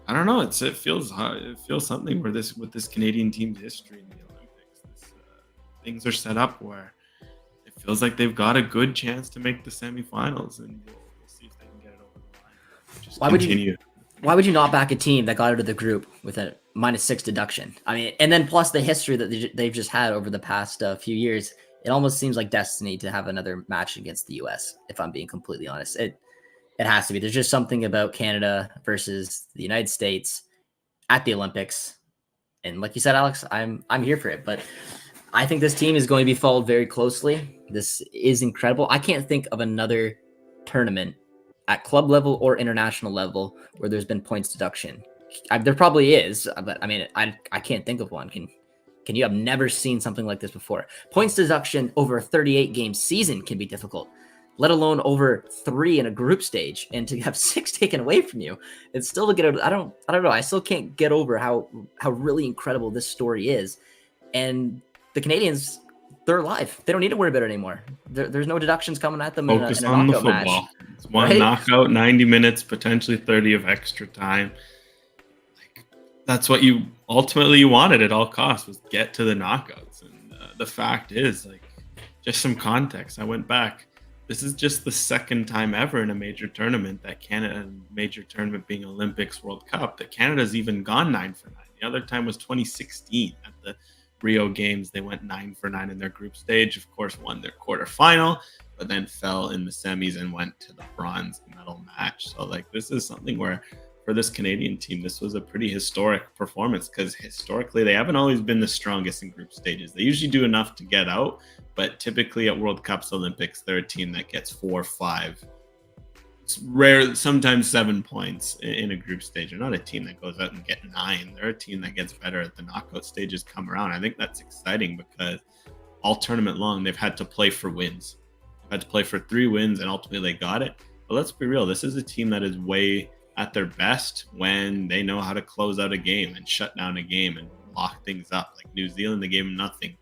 [SPEAKER 2] I don't know, it feels something where with this Canadian team's history in the Olympics, things are set up where it feels like they've got a good chance to make the semifinals, and we'll see if they can get it over the line. Just
[SPEAKER 1] why would you not back a team that got out of the group with a -6 deduction? I mean, and then plus the history that they've just had over the past few years, it almost seems like destiny to have another match against the U.S. If I'm being completely honest, it has to be. There's just something about Canada versus the United States at the Olympics, and like you said, Alex, I'm here for it, but I think this team is going to be followed very closely. This is incredible. I can't think of another tournament at club level or international level where there's been points deduction. There probably is, but I mean, I can't think of one. Can you? I've never seen something like this before. Points deduction over a 38-game season can be difficult, let alone over 3 in a group stage, and to have 6 taken away from you. It's still to get out. I don't know. I still can't get over how really incredible this story is, and the Canadians, they're alive. They don't need to worry about it anymore. There's no deductions coming at them.
[SPEAKER 2] Focus
[SPEAKER 1] in a
[SPEAKER 2] on the
[SPEAKER 1] knockout
[SPEAKER 2] football.
[SPEAKER 1] match.
[SPEAKER 2] It's one
[SPEAKER 1] Right?
[SPEAKER 2] knockout, 90 minutes, potentially 30 of extra time. That's what you ultimately wanted at all costs, was get to the knockouts. And the fact is, just some context. I went back. This is just the second time ever in a major tournament that Canada, major tournament being Olympics, World Cup, that Canada's even gone 9 for 9. The other time was 2016 at the Rio Games. They went 9 for 9 in their group stage, of course, won their quarterfinal, but then fell in the semis and went to the bronze medal match. So this is something where, for this Canadian team, this was a pretty historic performance, because historically they haven't always been the strongest in group stages. They usually do enough to get out, but typically at World Cups, Olympics, they're a team that gets 4 or 5. It's rare, sometimes 7 points in a group stage. They're not a team that goes out and get 9. They're a team that gets better at the knockout stages come around. I think that's exciting, because all tournament long, they've had to play for wins. They've had to play for 3 wins, and ultimately they got it. But let's be real. This is a team that is way at their best when they know how to close out a game and shut down a game and lock things up. Like New Zealand, they gave them nothing.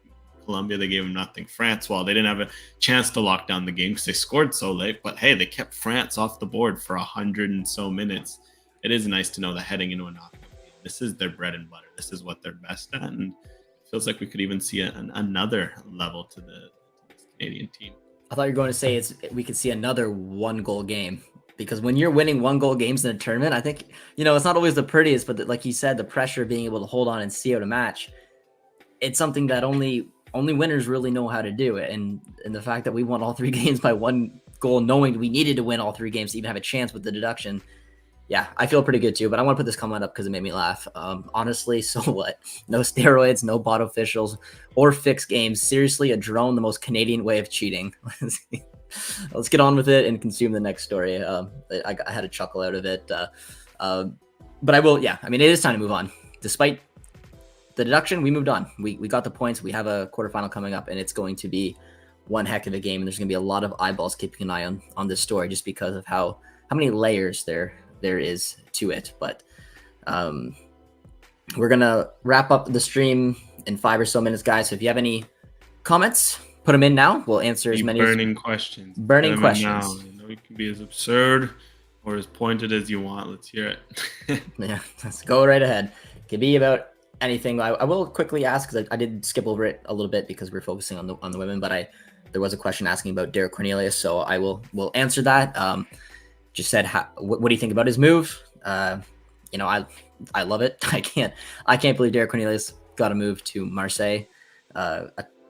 [SPEAKER 2] Colombia, they gave them nothing. France, well, they didn't have a chance to lock down the game because they scored so late, but hey, they kept France off the board for 100 and so minutes. It is nice to know that heading into a knockout game, this is their bread and butter. This is what they're best at, and it feels like we could even see another level to this Canadian team.
[SPEAKER 1] I thought you were going to say we could see another 1-goal game, because when you're winning 1-goal games in a tournament, I think, it's not always the prettiest, but like you said, the pressure of being able to hold on and see out a match, it's something that only winners really know how to do it. And the fact that we won all 3 games by 1 goal, knowing we needed to win all 3 games to even have a chance with the deduction. Yeah, I feel pretty good too, but I want to put this comment up because it made me laugh. Honestly, so what? No steroids, no bot officials, or fixed games. Seriously, a drone, the most Canadian way of cheating. Let's get on with it and consume the next story. I had a chuckle out of it. But I will, yeah. I mean, it is time to move on. Despite the deduction, we moved on. We got the points. We have a quarterfinal coming up, and it's going to be one heck of a game. And there's going to be a lot of eyeballs keeping an eye on this story just because of how many layers there is to it. But we're going to wrap up the stream in 5 or so minutes, guys. So if you have any comments, put them in now. We'll answer as many
[SPEAKER 2] questions.
[SPEAKER 1] Burning questions.
[SPEAKER 2] Now. You know, it can be as absurd or as pointed as you want. Let's hear it.
[SPEAKER 1] Yeah, let's go right ahead. It can be about anything. I will quickly ask because I did skip over it a little bit because we're focusing on the women, but there was a question asking about Derek Cornelius, so we'll answer that. Just said, what do you think about his move? You know, I love it. I can't believe Derek Cornelius got a move to Marseille.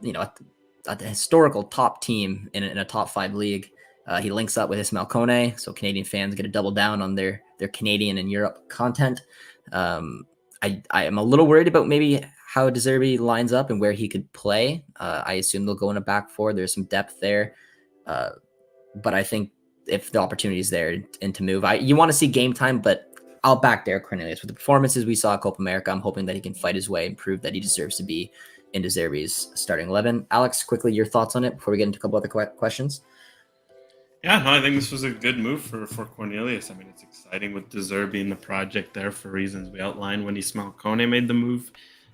[SPEAKER 1] You know, a historical top team in a top 5 league. He links up with Ismail Kone, so Canadian fans get to double down on their Canadian and Europe content. I am a little worried about maybe how De Zerbi lines up and where he could play. I assume they'll go in a back 4. There's some depth there. But I think if the opportunity is there and to move, you want to see game time, but I'll back Derek Cornelius. With the performances we saw at Copa America, I'm hoping that he can fight his way and prove that he deserves to be in De Zerbi's starting 11. Alex, quickly, your thoughts on it before we get into a couple other questions?
[SPEAKER 2] Yeah, no, I think this was a good move for Cornelius. I mean, it's exciting with De Zerbi in the project there for reasons we outlined when Ismail Kone made the move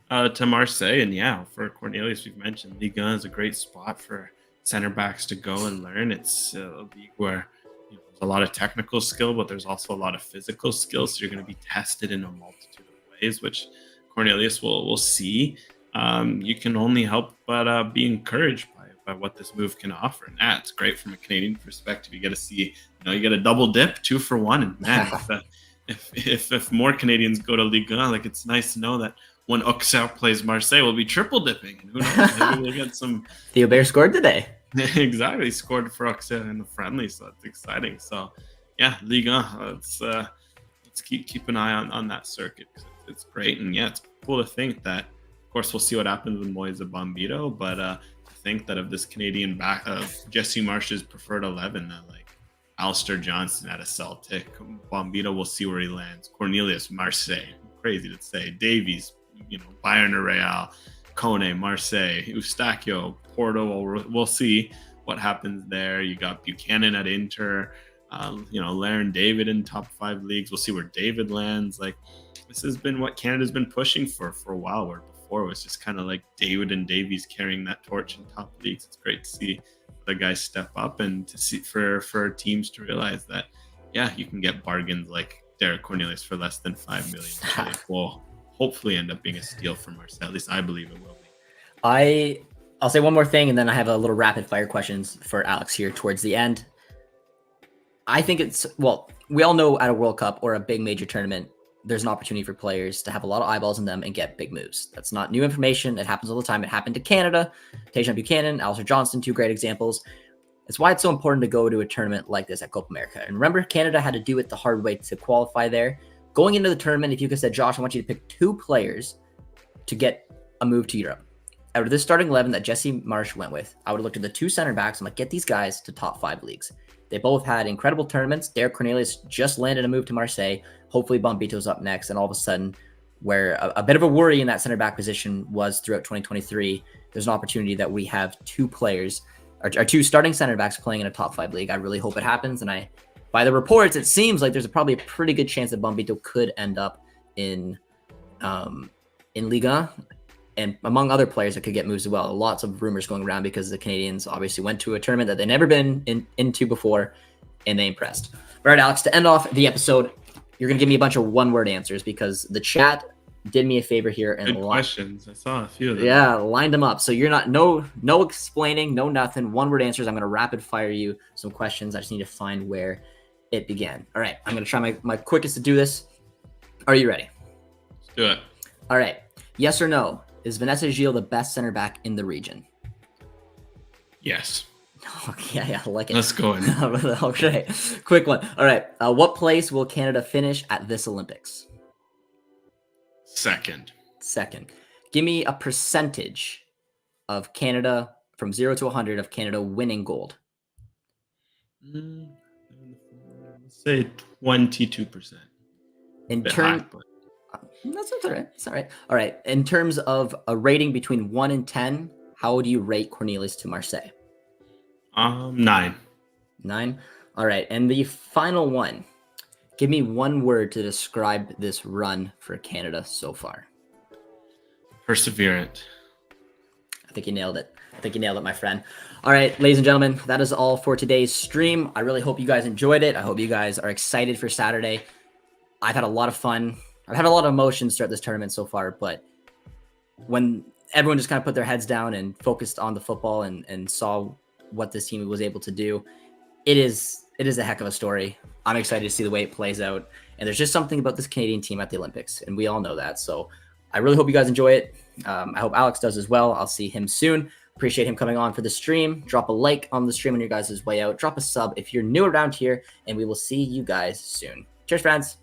[SPEAKER 2] to Marseille. And yeah, for Cornelius, we've mentioned Ligue 1 is a great spot for center backs to go and learn. It's a league where there's a lot of technical skill, but there's also a lot of physical skill. So you're going to be tested in a multitude of ways, which Cornelius will see. You can only help but be encouraged by what this move can offer. And that's great from a Canadian perspective. You get to see, you get a double dip, 2 for 1. And man, if more Canadians go to Ligue 1, like, it's nice to know that when Auxerre plays Marseille, we'll be triple dipping. And who knows, maybe we'll get some.
[SPEAKER 1] Theobert scored today.
[SPEAKER 2] Exactly. He scored for Auxerre in the friendly, so that's exciting. So yeah, Ligue 1, let's keep an eye on that circuit. It's great. And yeah, it's cool to think that, of course, we'll see what happens with Moise Bombito, but to think that of this Canadian back of Jesse Marsh's preferred 11, that like Alistair Johnston at a Celtic, Bombito, we'll see where he lands. Cornelius, Marseille, crazy to say. Davies, Bayern or Real. Kone, Marseille. Eustachio, Porto. We'll see what happens there. You got Buchanan at Inter. Laren David in top 5 leagues. We'll see where David lands. Like, this has been what Canada's been pushing for a while, where before it was just kind of like David and Davies carrying that torch in top leagues. It's great to see the guys step up and to see for teams to realize that, yeah, you can get bargains like Derek Cornelius for less than $5 million. Which will hopefully end up being a steal for Marseille. At least I believe it will be.
[SPEAKER 1] I'll say one more thing, and then I have a little rapid fire questions for Alex here towards the end. I think we all know at a World Cup or a big major tournament, there's an opportunity for players to have a lot of eyeballs on them and get big moves. That's not new information. It happens all the time. It happened to Canada, Tajon Buchanan, Alistair Johnston, 2 great examples. It's why it's so important to go to a tournament like this at Copa America. And remember, Canada had to do it the hard way to qualify there. Going into the tournament, if you could say, Josh, I want you to pick 2 players to get a move to Europe. Out of this starting 11 that Jesse Marsh went with, I would have looked at the 2 center backs. I'm like, get these guys to top 5 leagues. They both had incredible tournaments. Derek Cornelius just landed a move to Marseille. Hopefully Bombito's up next. And all of a sudden, where a bit of a worry in that center back position was throughout 2023, there's an opportunity that we have 2 players, or 2 starting center backs playing in a top 5 league. I really hope it happens. And by the reports, it seems like there's probably a pretty good chance that Bombito could end up in Liga, and among other players that could get moves as well. Lots of rumors going around because the Canadians obviously went to a tournament that they've never been into before, and they impressed. All right, Alex, to end off the episode, you're going to give me a bunch of one-word answers because the chat did me a favor here and
[SPEAKER 2] good questions. I saw a few of them.
[SPEAKER 1] Yeah, lined them up. So you're not no explaining, no nothing. One-word answers. I'm going to rapid fire you some questions. I just need to find where it began. All right, I'm going to try my quickest to do this. Are you ready?
[SPEAKER 2] Let's do it.
[SPEAKER 1] All right. Yes or no? Is Vanessa Gilles the best center back in the region?
[SPEAKER 2] Yes.
[SPEAKER 1] Okay, yeah, I like it.
[SPEAKER 2] Let's go in.
[SPEAKER 1] Okay, quick one. All right. What place will Canada finish at this Olympics?
[SPEAKER 2] Second.
[SPEAKER 1] Give me a percentage of Canada from 0 to 100 of Canada winning gold.
[SPEAKER 2] Let's say 22%.
[SPEAKER 1] That's all right. It's all right. All right. In terms of a rating between 1 and 10, how would you rate Cornelius to Marseille?
[SPEAKER 2] 9.
[SPEAKER 1] 9. All right. And the final one. Give me one word to describe this run for Canada so far.
[SPEAKER 2] Perseverant.
[SPEAKER 1] I think you nailed it. I think you nailed it, my friend. All right, ladies and gentlemen, that is all for today's stream. I really hope you guys enjoyed it. I hope you guys are excited for Saturday. I've had a lot of fun. I've had a lot of emotions throughout this tournament so far, but when everyone just kind of put their heads down and focused on the football and saw what this team was able to do, it is a heck of a story. I'm excited to see the way it plays out. And there's just something about this Canadian team at the Olympics, and we all know that. So I really hope you guys enjoy it. I hope Alex does as well. I'll see him soon. Appreciate him coming on for the stream. Drop a like on the stream on your guys' way out. Drop a sub if you're new around here, and we will see you guys soon. Cheers, friends.